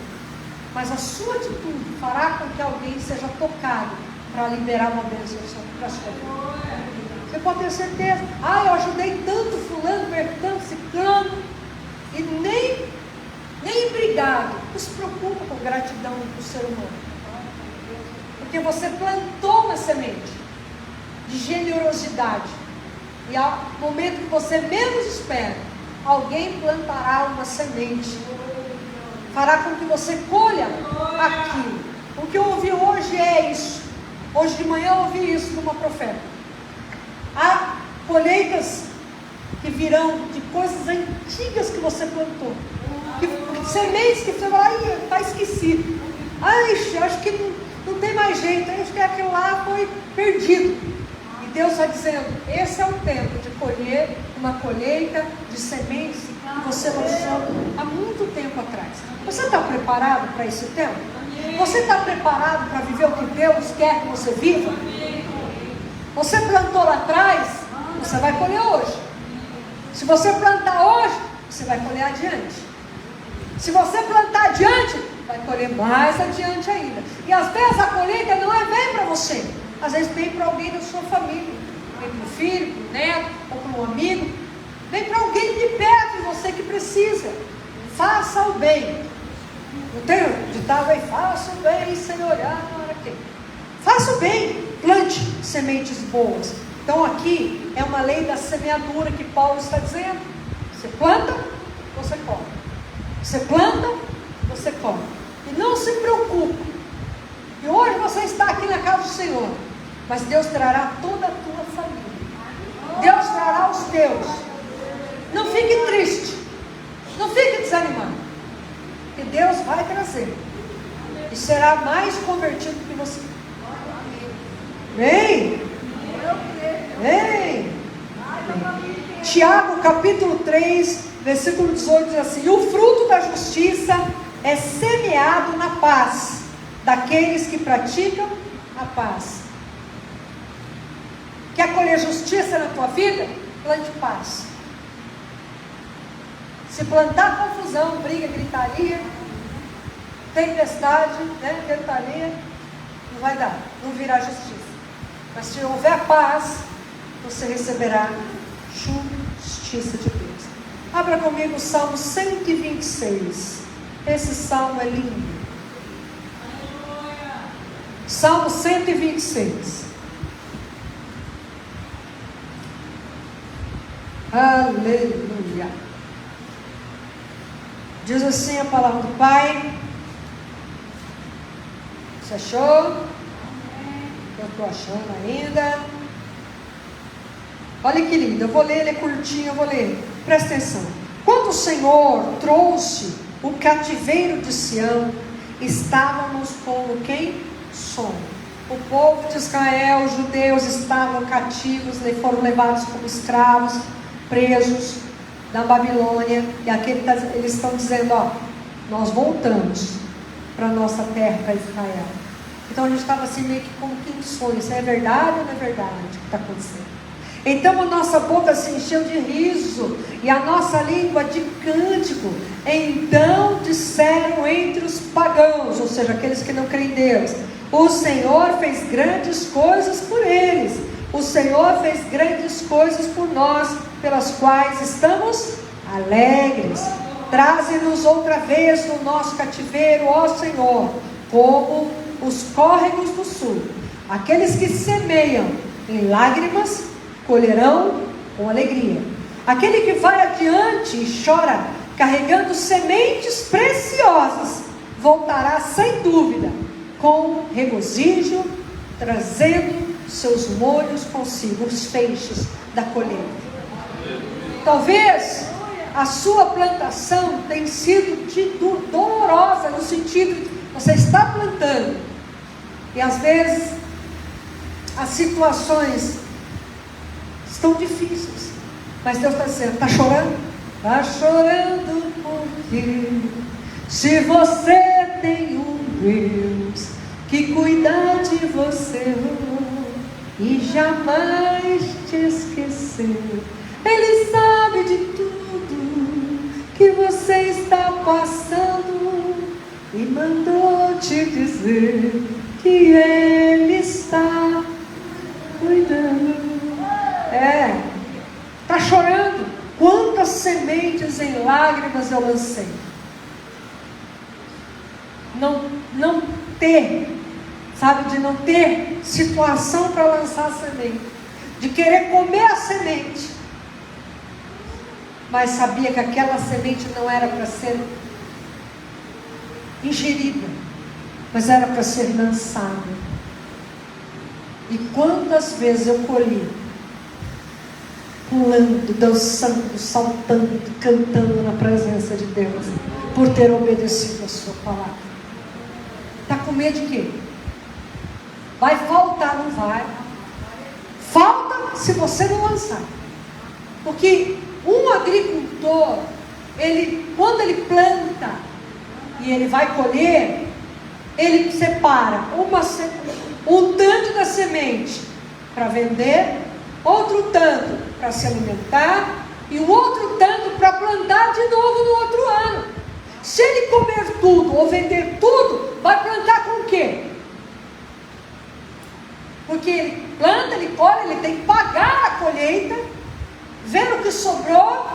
Mas a sua atitude fará com que alguém seja tocado para liberar uma bênção para a sua vida. Você pode ter certeza. Eu ajudei tanto fulano, tanto ciclano. E nem obrigado. Não se preocupa com gratidão do ser humano. Porque você plantou uma semente de generosidade. E ao momento que você menos espera, alguém plantará uma semente. Fará com que você colha aquilo. O que eu ouvi hoje é isso. Hoje de manhã eu ouvi isso de uma profeta. Há colheitas que virão de coisas antigas que você plantou. Sementes que você vai, está esquecido. Acho que não tem mais jeito. Acho que aquilo lá foi perdido. E Deus está dizendo, esse é o tempo de colher uma colheita de sementes que você lançou há muito tempo atrás. Você está preparado para esse tempo? Você está preparado para viver o que Deus quer que você viva? Você plantou lá atrás, você vai colher hoje. Se você plantar hoje, você vai colher adiante. Se você plantar adiante, vai colher mais adiante ainda. E às vezes a colheita não é bem para você. Às vezes vem para alguém da sua família. Vem para o filho, para o neto, ou para um amigo. Vem para alguém de perto de você que precisa. Faça o bem. Não tem um ditado aí, faça o bem sem olhar na hora que. Faça o bem, plante sementes boas. Então aqui é uma lei da semeadura que Paulo está dizendo. Você planta, você colhe. Você planta, você colhe. E não se preocupe. E hoje você está aqui na casa do Senhor. Mas Deus trará toda a tua família. Deus trará os teus. Não fique triste. Não fique desanimado. Que Deus vai trazer. E será mais convertido que você. Vem! Vem! Tiago capítulo 3, versículo 18 diz assim: e o fruto da justiça é semeado na paz daqueles que praticam a paz. Quer colher justiça na tua vida? Plante paz. Se plantar confusão, briga, gritaria, tempestade, gritaria, não vai dar, não virá justiça. Mas se houver paz, você receberá justiça de Deus. Abra comigo o Salmo 126. Esse salmo é lindo. Salmo 126. Aleluia. Diz assim a palavra do Pai. Você achou? Eu estou achando ainda. Olha que lindo, eu vou ler, ele é curtinho, eu vou ler. Presta atenção. Quando o Senhor trouxe o cativeiro de Sião, estávamos como quem? Sonho. O povo de Israel, os judeus estavam cativos, foram levados como escravos, presos da Babilônia. E aqui eles estão dizendo, nós voltamos para a nossa terra, para Israel. Então a gente estava assim meio que como que em sonho. Isso é verdade ou não é verdade o que está acontecendo? Então a nossa boca se encheu de riso e a nossa língua de cântico. Então disseram entre os pagãos, ou seja, aqueles que não creem em Deus: o Senhor fez grandes coisas por eles. O Senhor fez grandes coisas por nós, pelas quais estamos alegres. Traze-nos outra vez do nosso cativeiro, ó Senhor, como os córregos do sul. Aqueles que semeiam em lágrimas colherão com alegria. Aquele que vai adiante e chora, carregando sementes preciosas, voltará sem dúvida, com regozijo, trazendo seus molhos consigo, os feixes da colheita. Talvez a sua plantação tenha sido dolorosa, no sentido de você está plantando, e às vezes as situações estão difíceis, mas Deus está dizendo: está chorando? Está chorando porque se você tem um Deus que cuida de você e jamais te esqueceu, Ele sabe de tudo que você está passando e mandou te dizer que Ele está cuidando. Está chorando? Quantas sementes em lágrimas eu lancei? Não ter, sabe, de não ter situação para lançar semente. de querer comer a semente, mas sabia que aquela semente não era para ser ingerida, mas era para ser lançada. E quantas vezes eu colhi, pulando, dançando, saltando, cantando na presença de Deus, por ter obedecido a sua palavra. Está com medo de quê? Vai faltar, não vai? Falta se você não lançar. Porque um agricultor, quando ele planta e ele vai colher, ele separa um tanto da semente para vender, outro tanto para se alimentar e um outro tanto para plantar de novo no outro ano. Se ele comer tudo ou vender tudo, vai plantar com o quê? Porque ele planta, ele colhe, ele tem que pagar a colheita, ver o que sobrou,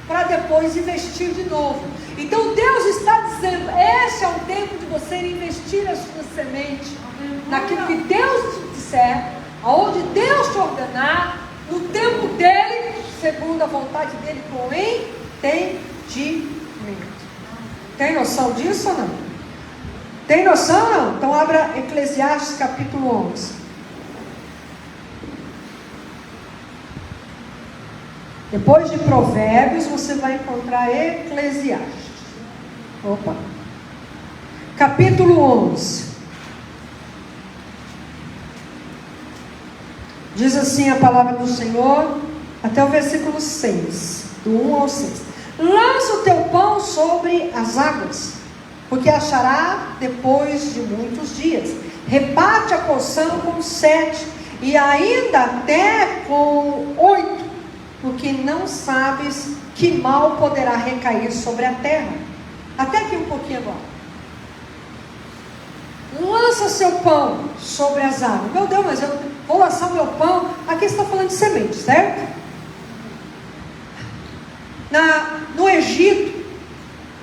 para depois investir de novo. Então Deus está dizendo, esse é o tempo de você investir a sua semente naquilo que Deus te disser, aonde Deus te ordenar, no tempo dele, segundo a vontade dele, com entendimento. Tem noção disso ou não? Tem noção ou não? Então abra Eclesiastes capítulo 11. Depois de Provérbios, você vai encontrar Eclesiastes. Opa! Capítulo 11. Diz assim a palavra do Senhor, até o versículo 6, do 1 ao 6. Lança o teu pão sobre as águas, porque achará depois de muitos dias. Reparte a porção com 7, e ainda até com 8, porque não sabes que mal poderá recair sobre a terra. Até aqui um pouquinho agora. Lança seu pão sobre as águas. Meu Deus, mas eu vou lançar meu pão. Aqui está falando de semente, certo? No Egito,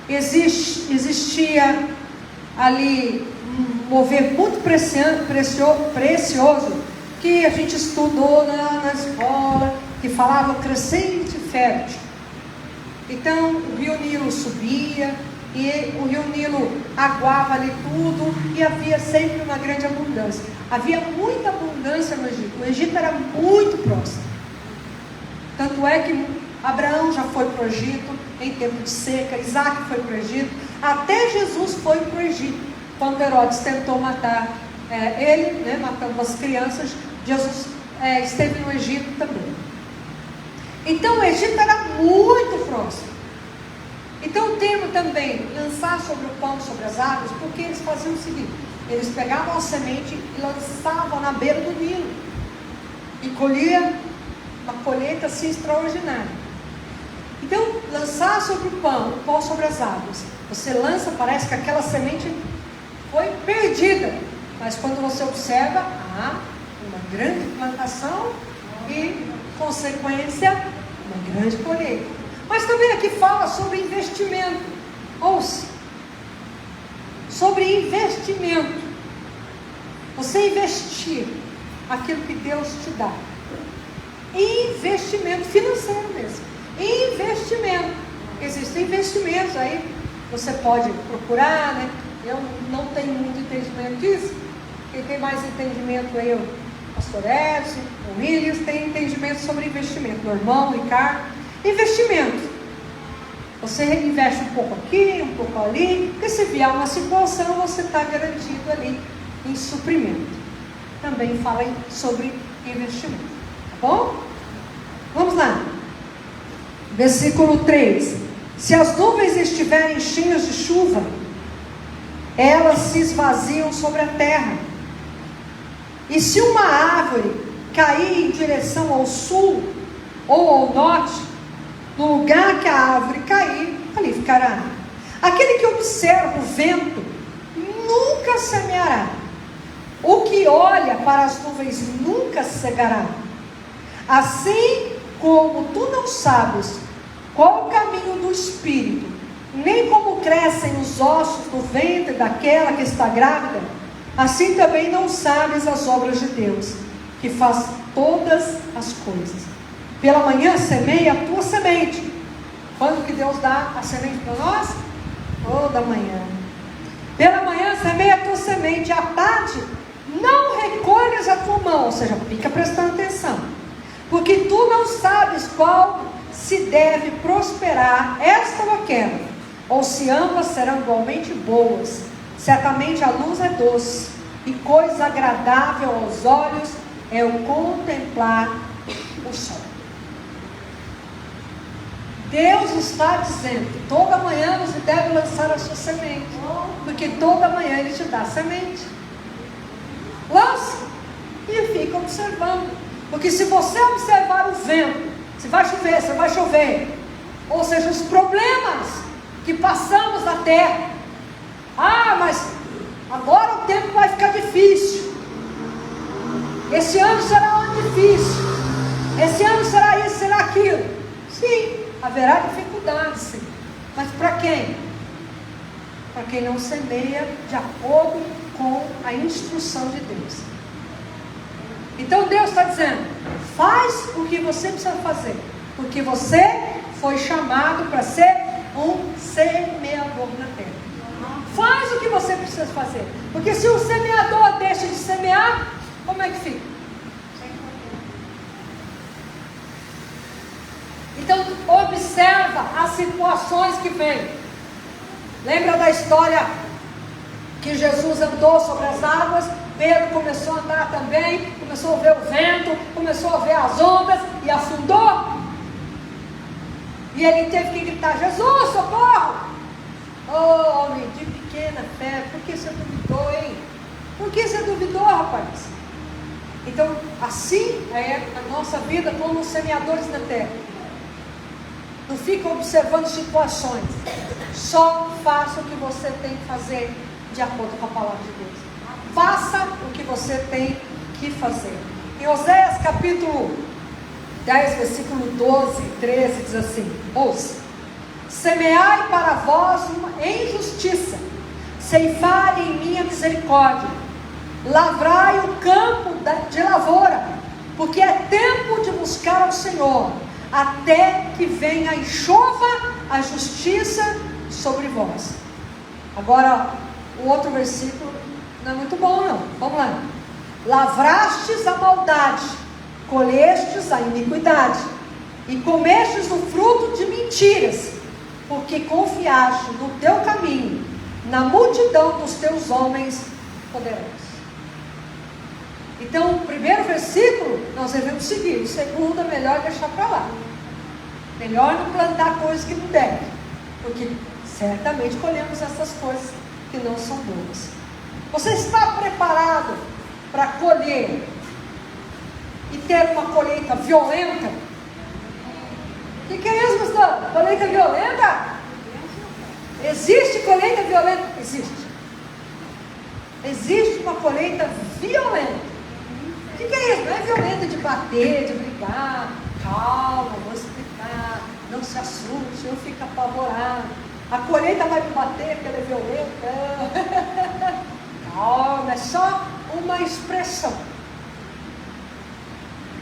existia ali um mover muito precioso, que a gente estudou na escola, que falava crescente fértil. Então o rio Nilo subia, e o rio Nilo aguava ali tudo, e havia sempre uma grande abundância. Havia muita abundância no Egito. O Egito era muito próximo. Tanto é que Abraão já foi para o Egito em tempo de seca, Isaac foi para o Egito, até Jesus foi para o Egito. Quando Herodes tentou matar ele, matando as crianças, Jesus esteve no Egito também. Então o Egito era muito próximo. Então o termo também, lançar sobre o pão, sobre as águas, porque eles faziam o seguinte: eles pegavam a semente e lançavam na beira do Nilo, e colhia uma colheita assim extraordinária. Então, lançar sobre o pão sobre as águas, você lança, parece que aquela semente foi perdida, mas quando você observa, há uma grande plantação e, consequência, uma grande colheita. Mas também aqui fala sobre investimento. Ouça, sobre investimento. Você investir aquilo que Deus te dá. Investimento financeiro mesmo. Investimento. Existem investimentos aí, você pode procurar, né? Eu não tenho muito entendimento disso. Quem tem mais entendimento aí, o pastor Edson, o Williams, tem entendimento sobre investimento. Meu irmão, Ricardo. Investimento. Você investe um pouco aqui, um pouco ali, porque se vier uma situação, você está garantido ali em suprimento. Também fala sobre investimento. Tá bom? Vamos lá. Versículo 3. Se as nuvens estiverem cheias de chuva, elas se esvaziam sobre a terra. E se uma árvore cair em direção ao sul ou ao norte, no lugar que a árvore cair, ali ficará. Aquele que observa o vento nunca semeará. O que olha para as nuvens nunca cegará. Assim como tu não sabes qual o caminho do espírito, nem como crescem os ossos do ventre daquela que está grávida, assim também não sabes as obras de Deus, que faz todas as coisas. Pela manhã semeia a tua semente. Quando que Deus dá a semente para nós? Toda manhã. Pela manhã semeia a tua semente, à tarde não recolhas a tua mão, ou seja, fica prestando atenção, porque tu não sabes qual se deve prosperar, esta ou aquela, ou se ambas serão igualmente boas. Certamente a luz é doce, e coisa agradável aos olhos é o contemplar o sol. Deus está dizendo que toda manhã você deve lançar a sua semente, porque toda manhã Ele te dá semente. Lance e fica observando, porque se você observar o vento, se vai chover, ou seja, os problemas que passamos na terra, mas agora o tempo vai ficar difícil, esse ano será um ano difícil, esse ano será isso, será aquilo. Sim, haverá dificuldades, sim. Mas para quem? Para quem não semeia de acordo com a instrução de Deus. Então Deus está dizendo, faz o que você precisa fazer, porque você foi chamado para ser um semeador na terra. Faz o que você precisa fazer, porque se o semeador deixa de semear, como é que fica? Então observa as situações que vêm. Lembra da história que Jesus andou sobre as águas? Pedro começou a andar também, começou a ver o vento, começou a ver as ondas e afundou. E ele teve que gritar, Jesus, socorro! Oh, homem de pequena fé, por que você duvidou, hein? Por que você duvidou, rapaz? Então, assim é a nossa vida como semeadores na terra. Não fica observando situações. Só faça o que você tem que fazer de acordo com a palavra de Deus. Faça o que você tem que fazer. Em Oséias capítulo 10, versículo 12 e 13 diz assim: ouça: semeai para vós em justiça, ceifai em minha misericórdia, lavrai o campo de lavoura, porque é tempo de buscar ao Senhor, até que venha e chova a justiça sobre vós. Agora, o outro versículo não é muito bom, não. Vamos lá. Lavrastes a maldade, colhestes a iniquidade, e comestes o fruto de mentiras, porque confiaste no teu caminho, na multidão dos teus homens poderosos. Então, o primeiro versículo nós devemos seguir, o segundo é melhor deixar para lá. Melhor não plantar coisas que não devem, porque certamente colhemos essas coisas que não são boas. Você está preparado para colher e ter uma colheita violenta? O que é isso, pastor? Colheita violenta? Existe colheita violenta? Existe. Existe uma colheita violenta. O que é isso? Não é violenta de bater, de brigar. Calma, vou explicar. Não se assuste, não fica apavorado. A colheita vai me bater porque ela é violenta. Calma, é só uma expressão.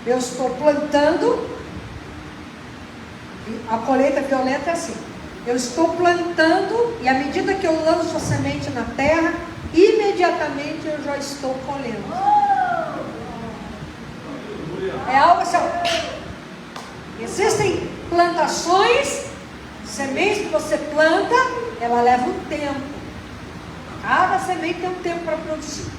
Eu estou plantando. A colheita violenta é assim: eu estou plantando, e à medida que eu lanço a semente na terra, imediatamente eu já estou colhendo. É algo assim. Existem plantações, sementes que você planta, ela leva um tempo. Cada semente tem um tempo para produzir.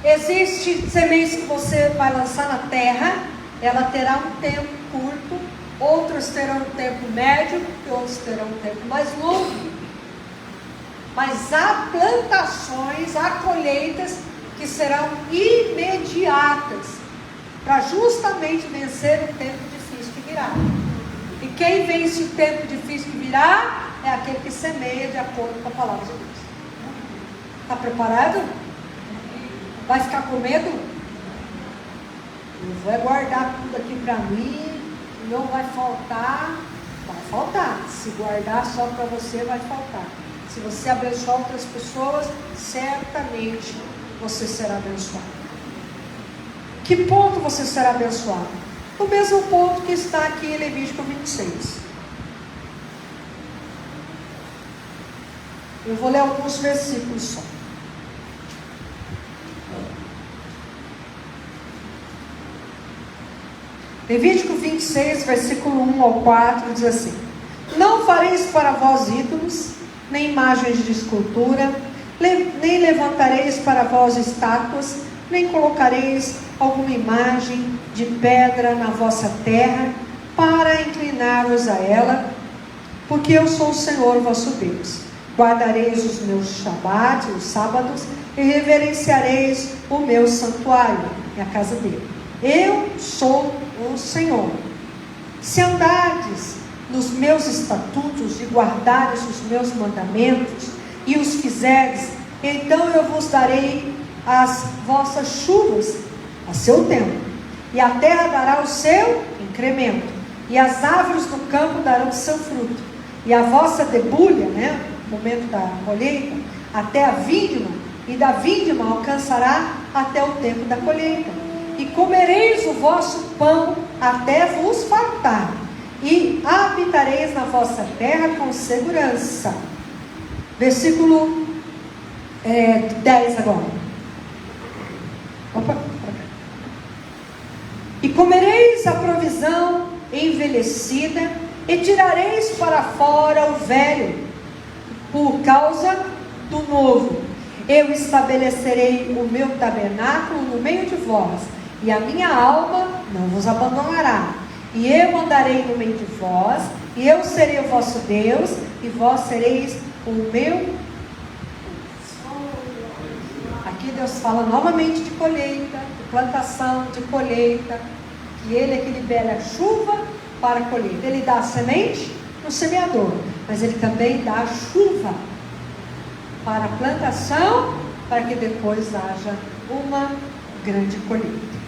Existem sementes que você vai lançar na terra, ela terá um tempo curto, outras terão um tempo médio e outros terão um tempo mais longo. Mas há plantações, há colheitas que serão imediatas, para justamente vencer o tempo difícil que virá. E quem vence o tempo difícil que virá é aquele que semeia de acordo com a palavra de Deus. Está preparado? Vai ficar com medo? Eu vou guardar tudo aqui para mim, não vai faltar. Vai faltar. Se guardar só para você, vai faltar. Se você abençoar outras pessoas, certamente você será abençoado. Que ponto você será abençoado? O mesmo ponto que está aqui em Levítico 26. Eu vou ler alguns versículos só. Levítico 26, versículo 1 ao 4, diz assim: Não fareis para vós ídolos, nem imagens de escultura, nem levantareis para vós estátuas, nem colocareis alguma imagem de pedra na vossa terra, para inclinar-vos a ela, porque eu sou o Senhor vosso Deus. Guardareis os meus shabat, os sábados, e reverenciareis o meu santuário, e a casa dele. Eu sou o Senhor. Se andardes nos meus estatutos e guardares os meus mandamentos e os fizerdes, então eu vos darei as vossas chuvas a seu tempo, e a terra dará o seu incremento, e as árvores do campo darão seu fruto, e a vossa debulha, no momento da colheita, até a vindima, e da vindima alcançará até o tempo da colheita. E comereis o vosso pão até vos fartar, e habitareis na vossa terra com segurança. Versículo 10 agora. Opa, e comereis a provisão envelhecida, e tirareis para fora o velho, por causa do novo. Eu estabelecerei o meu tabernáculo no meio de vós, e a minha alma não vos abandonará. E eu andarei no meio de vós, e eu serei o vosso Deus, e vós sereis o meu. Aqui Deus fala novamente de colheita, de plantação, de colheita, que Ele é que libera a chuva para a colheita. Ele dá a semente no semeador, mas Ele também dá a chuva para a plantação, para que depois haja uma grande colheita.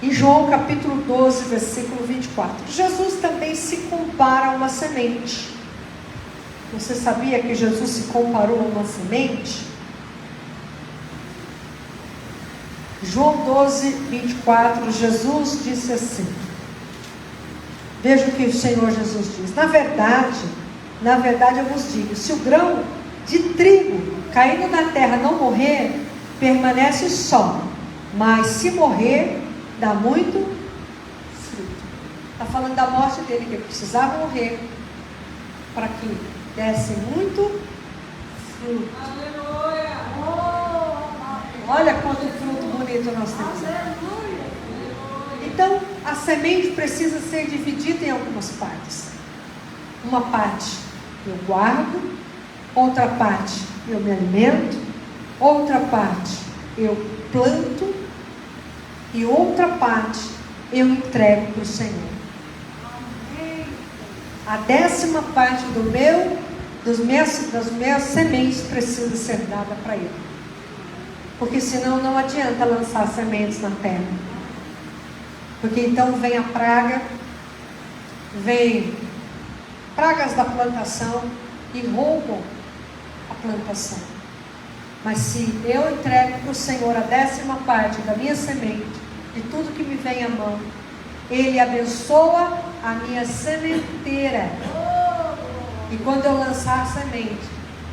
Em João capítulo 12, versículo 24, Jesus também se compara a uma semente. Você sabia que Jesus se comparou a uma semente? João 12, 24, Jesus disse assim, veja o que o Senhor Jesus diz: na verdade eu vos digo, se o grão de trigo caindo na terra não morrer, permanece só, mas se morrer, dá muito fruto. Está falando da morte dele, que ele precisava morrer para que desse muito fruto. Aleluia! Olha quanto fruto bonito nós temos. Aleluia! Então, a semente precisa ser dividida em algumas partes. Uma parte eu guardo, outra parte eu me alimento, outra parte eu planto, e outra parte eu entrego para o Senhor. A 10ª parte das minhas sementes precisa ser dada para Ele, porque senão não adianta lançar sementes na terra, porque então vem a praga, vem pragas da plantação e roubam a plantação. Mas se eu entrego para o Senhor a 10ª parte da minha semente, de tudo que me vem à mão, Ele abençoa a minha sementeira. E quando eu lançar a semente,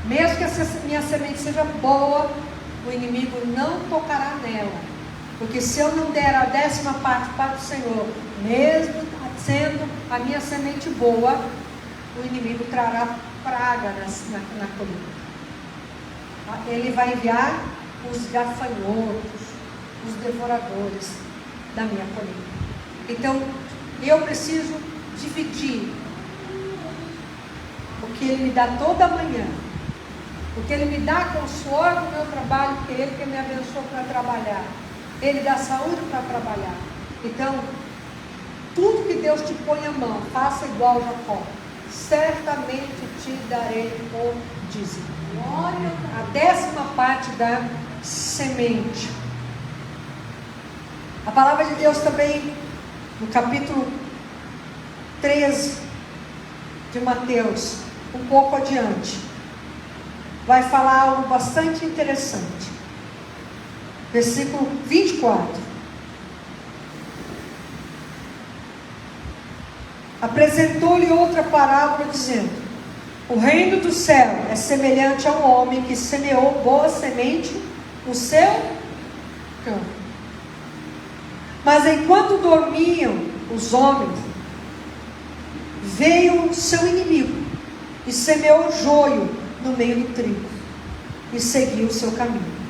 mesmo que essa minha semente seja boa, o inimigo não tocará nela. Porque se eu não der a 10ª parte para o Senhor, mesmo sendo a minha semente boa, o inimigo trará praga na colheita. Ele vai enviar os gafanhotos, os devoradores da minha colheita. Então, eu preciso dividir o que Ele me dá toda manhã, o que Ele me dá com o suor do meu trabalho, porque Ele que me abençoou para trabalhar, Ele dá saúde para trabalhar. Então, tudo que Deus te põe à mão, faça igual a Jacó, certamente te darei o dízimo. A 10ª parte da semente. A palavra de Deus também, no capítulo 13 de Mateus, um pouco adiante, vai falar algo bastante interessante. versículo 24. Apresentou-lhe outra parábola, dizendo: o reino do céu é semelhante a um homem que semeou boa semente no seu campo. Mas enquanto dormiam os homens, veio seu inimigo e semeou joio no meio do trigo e seguiu o seu caminho.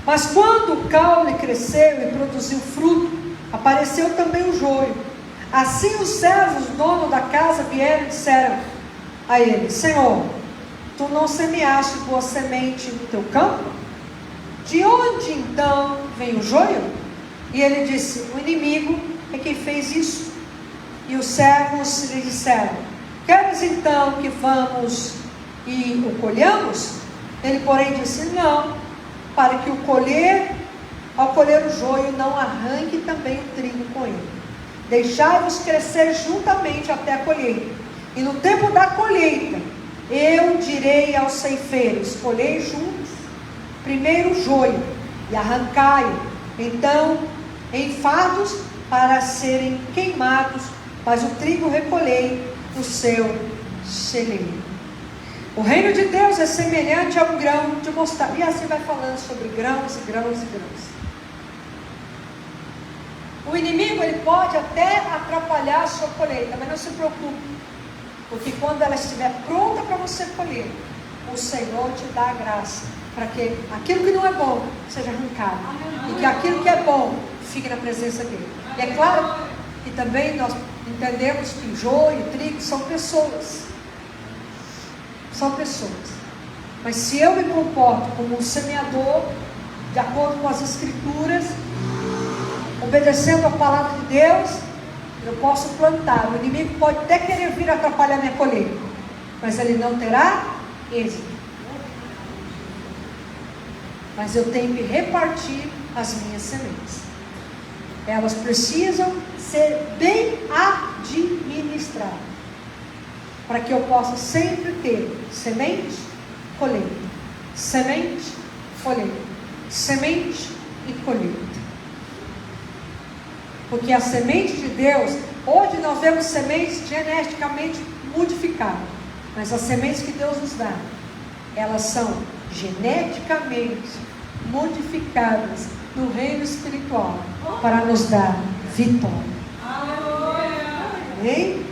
Mas quando o caule cresceu e produziu fruto, apareceu também o joio. Assim os servos, dono da casa, vieram e disseram a ele: Senhor, tu não semeaste boa semente no teu campo? De onde então vem o joio? E ele disse: o inimigo é quem fez isso. E os servos lhe disseram: queres então que vamos e o colhamos? Ele, porém, disse: não, para que ao colher o joio, não arranque também o trigo com ele. Deixai-os crescer juntamente até a colheita. E no tempo da colheita, eu direi aos ceifeiros: colhei juntos primeiro o joio e arrancai-o, então, em fardos para serem queimados, mas o trigo recolhei no seu celeiro. O reino de Deus é semelhante a um grão de mostarda. E assim vai falando sobre grãos e grãos e grãos. O inimigo, ele pode até atrapalhar a sua colheita, mas não se preocupe, porque quando ela estiver pronta para você colher, o Senhor te dá a graça para que aquilo que não é bom seja arrancado, e que aquilo que é bom fique na presença dele. E é claro que também nós entendemos que joio e trigo são pessoas. São pessoas. Mas se eu me comporto como um semeador, de acordo com as Escrituras, obedecendo a palavra de Deus, eu posso plantar. O inimigo pode até querer vir atrapalhar minha colheita, mas ele não terá êxito. Mas eu tenho que repartir as minhas sementes. Elas precisam ser bem administradas, para que eu possa sempre ter semente, colheita, semente, colheita, semente e colheita. Porque a semente de Deus, hoje nós vemos sementes geneticamente modificadas, mas as sementes que Deus nos dá, elas são geneticamente modificadas no reino espiritual, para nos dar vitória. Amém?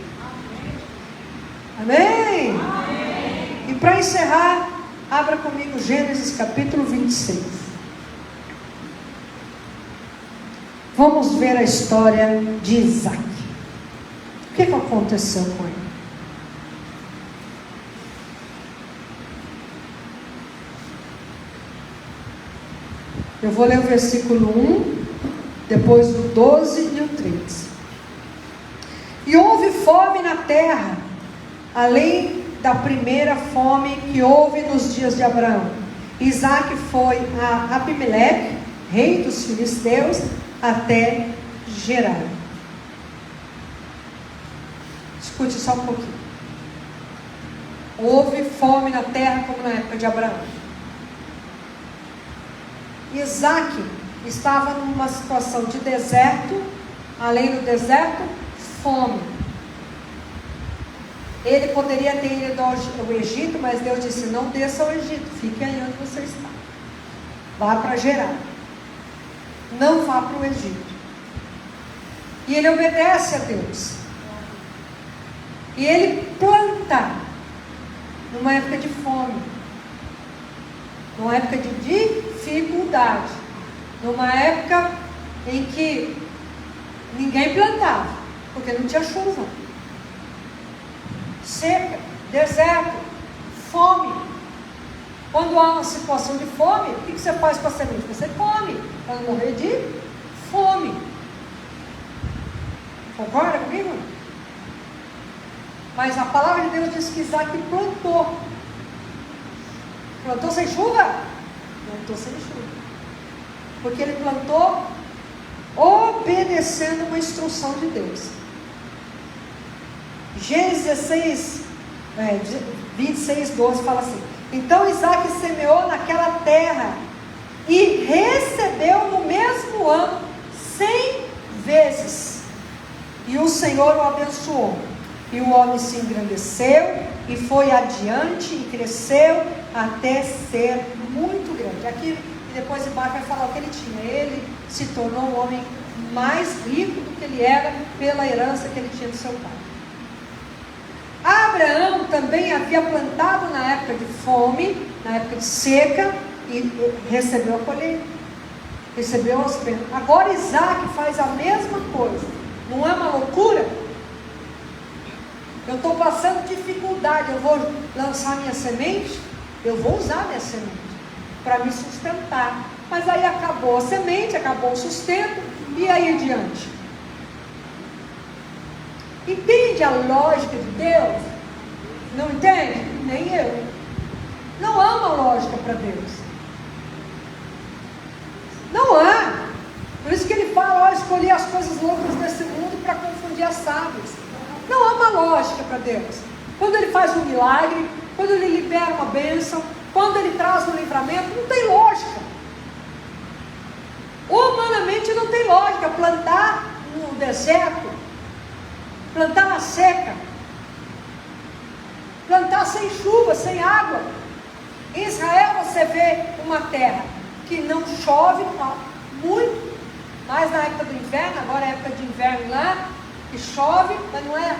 Amém? Amém. E para encerrar, abra comigo Gênesis capítulo 26. Vamos ver a história de Isaac. O que aconteceu com ele? Eu vou ler o versículo 1, depois o 12 e o 13. E houve fome na terra, além da primeira fome que houve nos dias de Abraão. Isaac foi a Abimeleque, rei dos filisteus, até Gerar. Escute só um pouquinho. Houve fome na terra como na época de Abraão. Isaac estava numa situação de deserto, além do deserto, fome. Ele poderia ter ido ao Egito, mas Deus disse: não desça ao Egito, fique aí onde você está. Vá para Gerar. Não vá para o Egito. E ele obedece a Deus. E ele planta numa época de fome, numa época de dificuldade, numa época em que ninguém plantava, porque não tinha chuva, seca, deserto, fome. Quando há uma situação de fome, o que você faz com a semente? Você come, para não morrer de fome. Concorda comigo? Mas a palavra de Deus diz que Isaac plantou. Plantou sem chuva? Plantou sem chuva. Porque ele plantou obedecendo uma instrução de Deus. Gênesis 26, 12 fala assim: então Isaac semeou naquela terra e recebeu no mesmo ano 100 vezes. E o Senhor o abençoou. E o homem se engrandeceu e foi adiante e cresceu até ser muito grande. Aqui, e depois embaixo vai falar o que ele tinha. Ele se tornou um homem mais rico do que ele era pela herança que ele tinha do seu pai. Abraão também havia plantado na época de fome, na época de seca, e recebeu a colheita, recebeu as bênçãos. Agora Isaac faz a mesma coisa. Não é uma loucura? Eu estou passando dificuldade, eu vou lançar minha semente, eu vou usar minha semente para me sustentar. Mas aí acabou a semente, acabou o sustento, e aí adiante? Entende a lógica de Deus? Não entende? Nem eu. Não há uma lógica para Deus. Não há. Por isso que ele fala, escolhi as coisas loucas desse mundo para confundir as sábias. Não há uma lógica para Deus. Quando ele faz um milagre, quando ele libera uma bênção, quando ele traz um livramento, não tem lógica. Humanamente não tem lógica. Plantar no deserto, plantar na seca, plantar sem chuva, sem água. Em Israel você vê uma terra que não chove muito, mas na época do inverno, agora é época de inverno lá, que chove, mas não é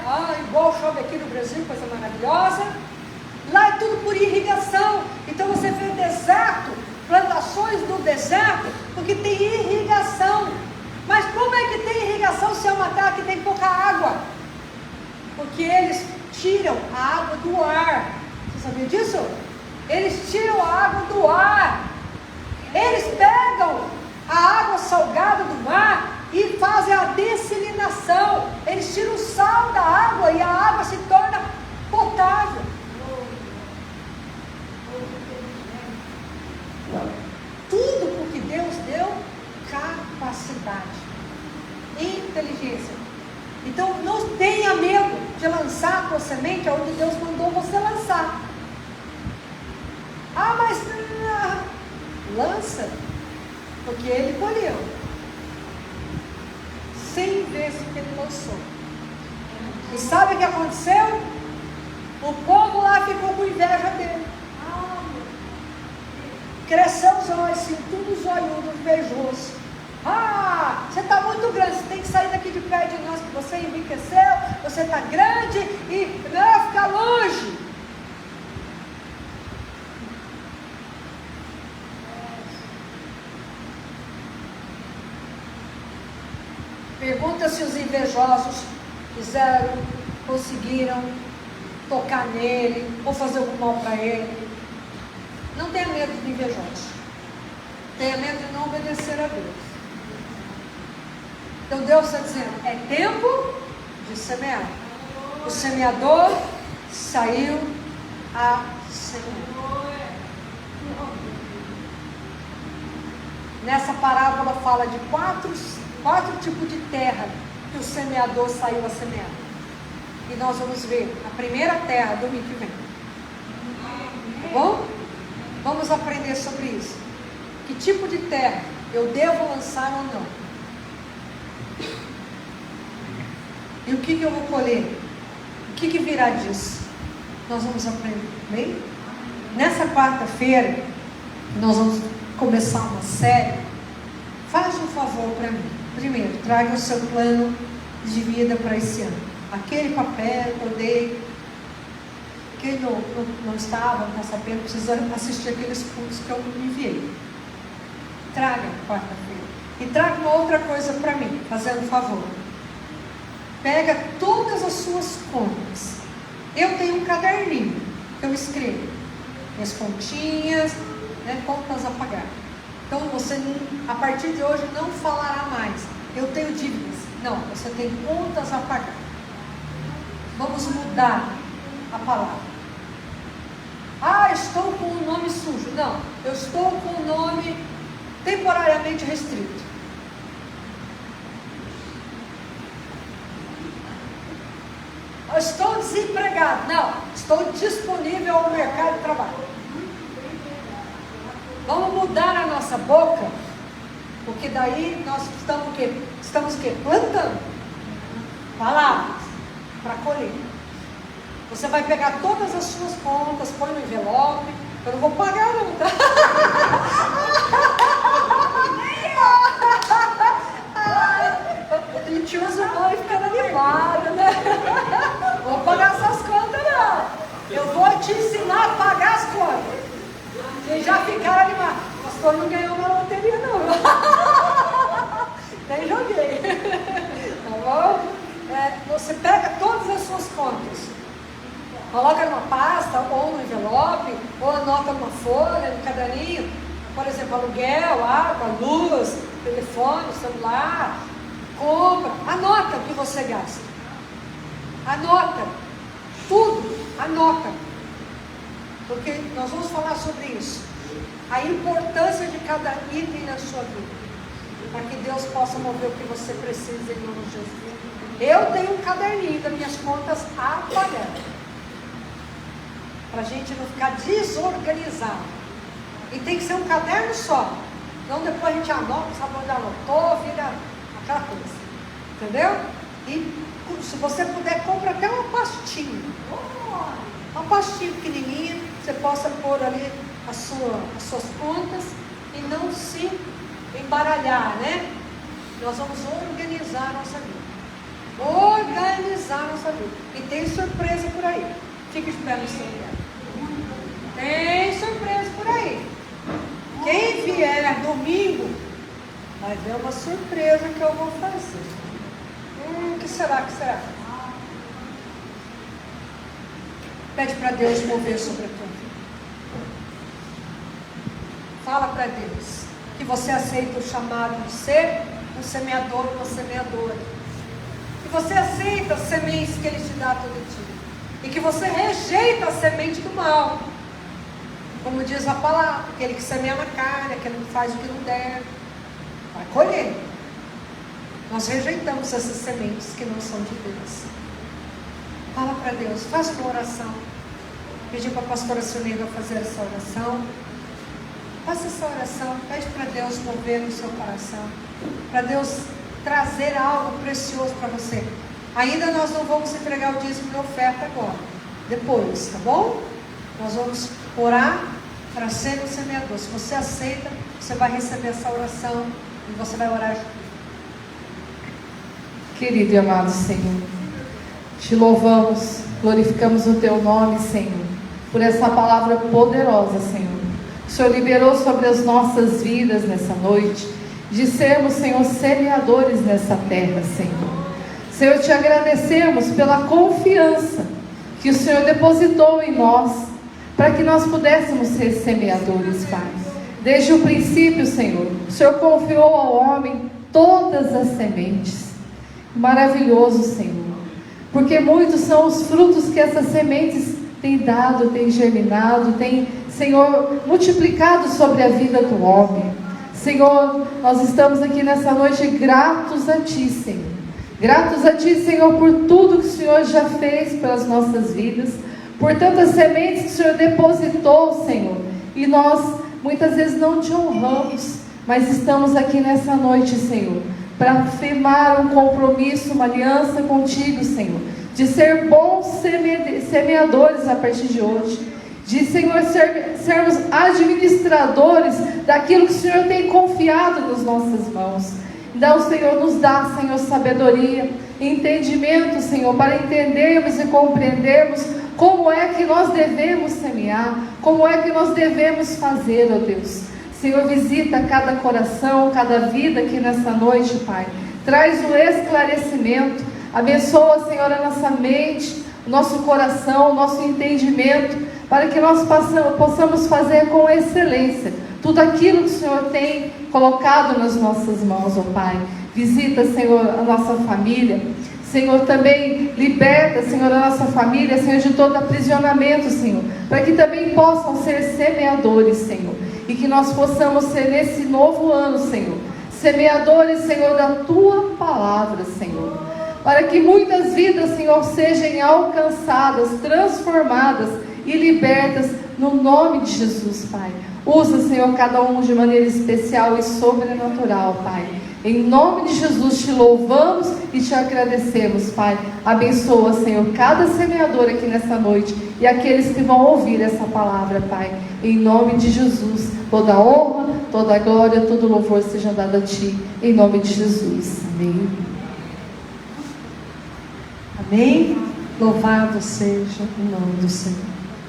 igual chove aqui no Brasil, coisa maravilhosa. Lá é tudo por irrigação. Então você vê deserto, plantações no deserto, porque tem irrigação. Mas como é que tem irrigação se é uma terra que tem pouca água? Porque eles tiram a água do ar. Você sabia disso? Eles tiram a água do ar. Eles pegam a água salgada do mar e fazem a dessalinação. Eles tiram o sal da água e a água se torna potável. Tudo porque Deus deu capacidade, inteligência. Então não tenha medo de lançar a tua semente onde Deus mandou você lançar. Mas lança, porque Ele colheu 100 vezes que Ele lançou. E sabe o que aconteceu? O povo lá ficou com inveja dele. Cresceu os olhos, assim, tudo zoiudo, invejoso. Você está muito grande, você tem que sair daqui de perto de nós, que você enriqueceu, você está grande e não ficar longe. Pergunta se os invejosos conseguiram tocar nele ou fazer algum mal para ele. Não tenha medo de invejosos. Tenha medo de não obedecer a Deus. Então Deus está dizendo, é tempo de semear. O semeador saiu a semear. Nessa parábola fala de quatro tipos de terra que o semeador saiu a semear. E nós vamos ver a primeira terra domingo que vem. Tá bom? Vamos aprender sobre isso. Que tipo de terra eu devo lançar ou não? E o que eu vou colher? O que virá disso? Nós vamos aprender, bem? Nessa quarta-feira, nós vamos começar uma série. Faz um favor para mim. Primeiro, traga o seu plano de vida para esse ano. Aquele papel que eu dei. Quem não estava, não está sabendo, precisa assistir aqueles cursos que eu enviei. Traga quarta-feira. E traga uma outra coisa para mim, fazendo um favor. Pega todas as suas contas. Eu tenho um caderninho que eu escrevo. Minhas continhas, contas a pagar. Então você, a partir de hoje, não falará mais. Eu tenho dívidas. Não, você tem contas a pagar. Vamos mudar a palavra. Estou com o nome sujo. Não, eu estou com o nome temporariamente restrito. Eu estou desempregado. Não, estou disponível ao mercado de trabalho. Vamos mudar a nossa boca, porque daí nós estamos o quê? Estamos o quê? Plantando palavras para colher. Você vai pegar todas as suas contas, põe no envelope. Eu não vou pagar não, tá? A gente usa o nome ficando animado, né? Não vou pagar essas contas não. Eu vou te ensinar a pagar as contas. E já ficaram animados. O pastor não ganhou uma loteria não. Nem joguei. Tá bom? Você pega todas as suas contas. Coloca numa pasta, ou no envelope, ou anota numa folha, no caderninho. Por exemplo, aluguel, água, luz, telefone, celular, compra. Anota o que você gasta. Anota. Tudo. Anota. Porque nós vamos falar sobre isso. A importância de cada item na sua vida. Para que Deus possa mover o que você precisa em nome de Jesus. Eu tenho um caderninho das minhas contas a pagar. Para a gente não ficar desorganizado. E tem que ser um caderno só. Não depois a gente anota, sabe onde anotou, vira aquela coisa. Entendeu? E se você puder, compra até uma pastinha. Uma pastinha pequenininha, você possa pôr ali as suas contas e não se embaralhar, né? Nós vamos organizar a nossa vida. Organizar a nossa vida. E tem surpresa por aí. Fique de pé no seu lugar. Tem surpresa por aí. Quem vier domingo vai ver uma surpresa que eu vou fazer. O que será? Pede para Deus mover sobre a tua vida. Fala para Deus que você aceita o chamado de ser um semeador ou uma semeadora. Que você aceita as sementes que Ele te dá todo dia. E que você rejeita a semente do mal. Como diz a palavra, aquele que semeia na carne, aquele que faz o que não deve, vai colher. Nós rejeitamos essas sementes que não são de Deus. Fala para Deus, faça uma oração. Pedi para a pastora Sionega fazer essa oração. Faça essa oração, pede para Deus mover no seu coração. Para Deus trazer algo precioso para você. Ainda nós não vamos entregar o dízimo de oferta agora. Depois, tá bom? Nós vamos orar para ser um semeador. Se você aceita, você vai receber essa oração e você vai orar junto. Querido e amado Senhor, te louvamos, glorificamos o teu nome, Senhor, por essa palavra poderosa, Senhor. O Senhor liberou sobre as nossas vidas nessa noite, de sermos, Senhor, semeadores nessa terra, Senhor. Senhor, te agradecemos pela confiança que o Senhor depositou em nós, para que nós pudéssemos ser semeadores, Pai. Desde o princípio, Senhor, o Senhor confiou ao homem todas as sementes. Maravilhoso, Senhor, porque muitos são os frutos que essas sementes têm dado, têm germinado, têm, Senhor, multiplicado sobre a vida do homem. Senhor, nós estamos aqui nessa noite gratos a Ti, Senhor. Gratos a Ti, Senhor, por tudo que o Senhor já fez pelas nossas vidas, por tantas sementes que o Senhor depositou, Senhor, e nós muitas vezes não Te honramos, mas estamos aqui nessa noite, Senhor, para firmar um compromisso, uma aliança contigo, Senhor, de ser bons semeadores a partir de hoje, de, Senhor, sermos administradores daquilo que o Senhor tem confiado nas nossas mãos. Então, Senhor, nos dá, Senhor, sabedoria, entendimento, Senhor, para entendermos e compreendermos como é que nós devemos semear, como é que nós devemos fazer, ó Deus. Senhor, visita cada coração, cada vida aqui nessa noite, Pai. Traz o esclarecimento. Abençoa, Senhor, a nossa mente, o nosso coração, o nosso entendimento, para que nós possamos fazer com excelência tudo aquilo que o Senhor tem colocado nas nossas mãos, ó Pai. Visita, Senhor, a nossa família. Senhor, também liberta, Senhor, a nossa família, Senhor, de todo aprisionamento, Senhor, para que também possam ser semeadores, Senhor. E que nós possamos ser nesse novo ano, Senhor, semeadores, Senhor, da Tua palavra, Senhor. Para que muitas vidas, Senhor, sejam alcançadas, transformadas e libertas no nome de Jesus, Pai. Usa, Senhor, cada um de maneira especial e sobrenatural, Pai. Em nome de Jesus te louvamos e te agradecemos, Pai. Abençoa, Senhor, cada semeador aqui nessa noite e aqueles que vão ouvir essa palavra, Pai. Em nome de Jesus, toda honra, toda glória, todo louvor seja dado a Ti. Em nome de Jesus. Amém. Amém? Louvado seja o nome do Senhor.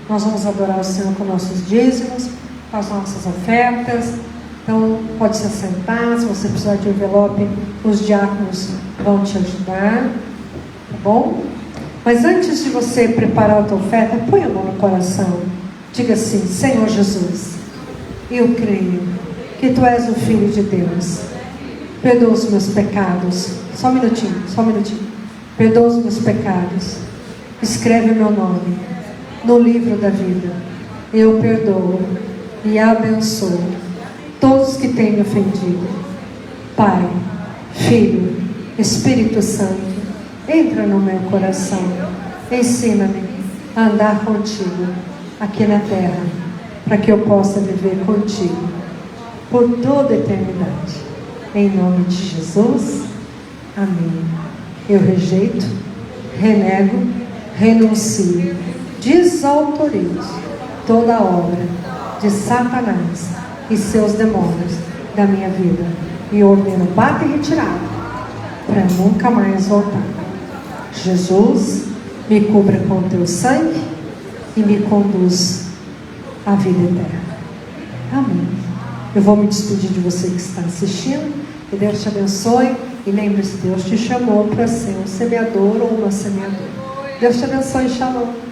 Nós vamos adorar o Senhor com nossos dízimos, com as nossas ofertas. Então, pode se assentar. Se você precisar de envelope, os diáconos vão te ajudar. Tá bom? Mas antes de você preparar a tua oferta, põe a mão no coração. Diga assim: Senhor Jesus, eu creio que Tu és o Filho de Deus. Perdoa os meus pecados. Só um minutinho, só um minutinho. Perdoa os meus pecados. Escreve o meu nome no livro da vida. Eu perdoo e abençoo todos que têm me ofendido. Pai, Filho, Espírito Santo, entra no meu coração. Ensina-me a andar contigo aqui na terra, para que eu possa viver contigo por toda a eternidade. Em nome de Jesus, amém. Eu rejeito, renego, renuncio, desautorizo toda a obra de Satanás e seus demônios da minha vida e ordeno bata e retirada para nunca mais voltar. Jesus, me cubra com Teu sangue e me conduz à vida eterna. Amém. Eu vou me despedir de você que está assistindo. Que Deus te abençoe. E lembre-se, Deus te chamou para ser um semeador ou uma semeadora. Deus te abençoe. Shalom.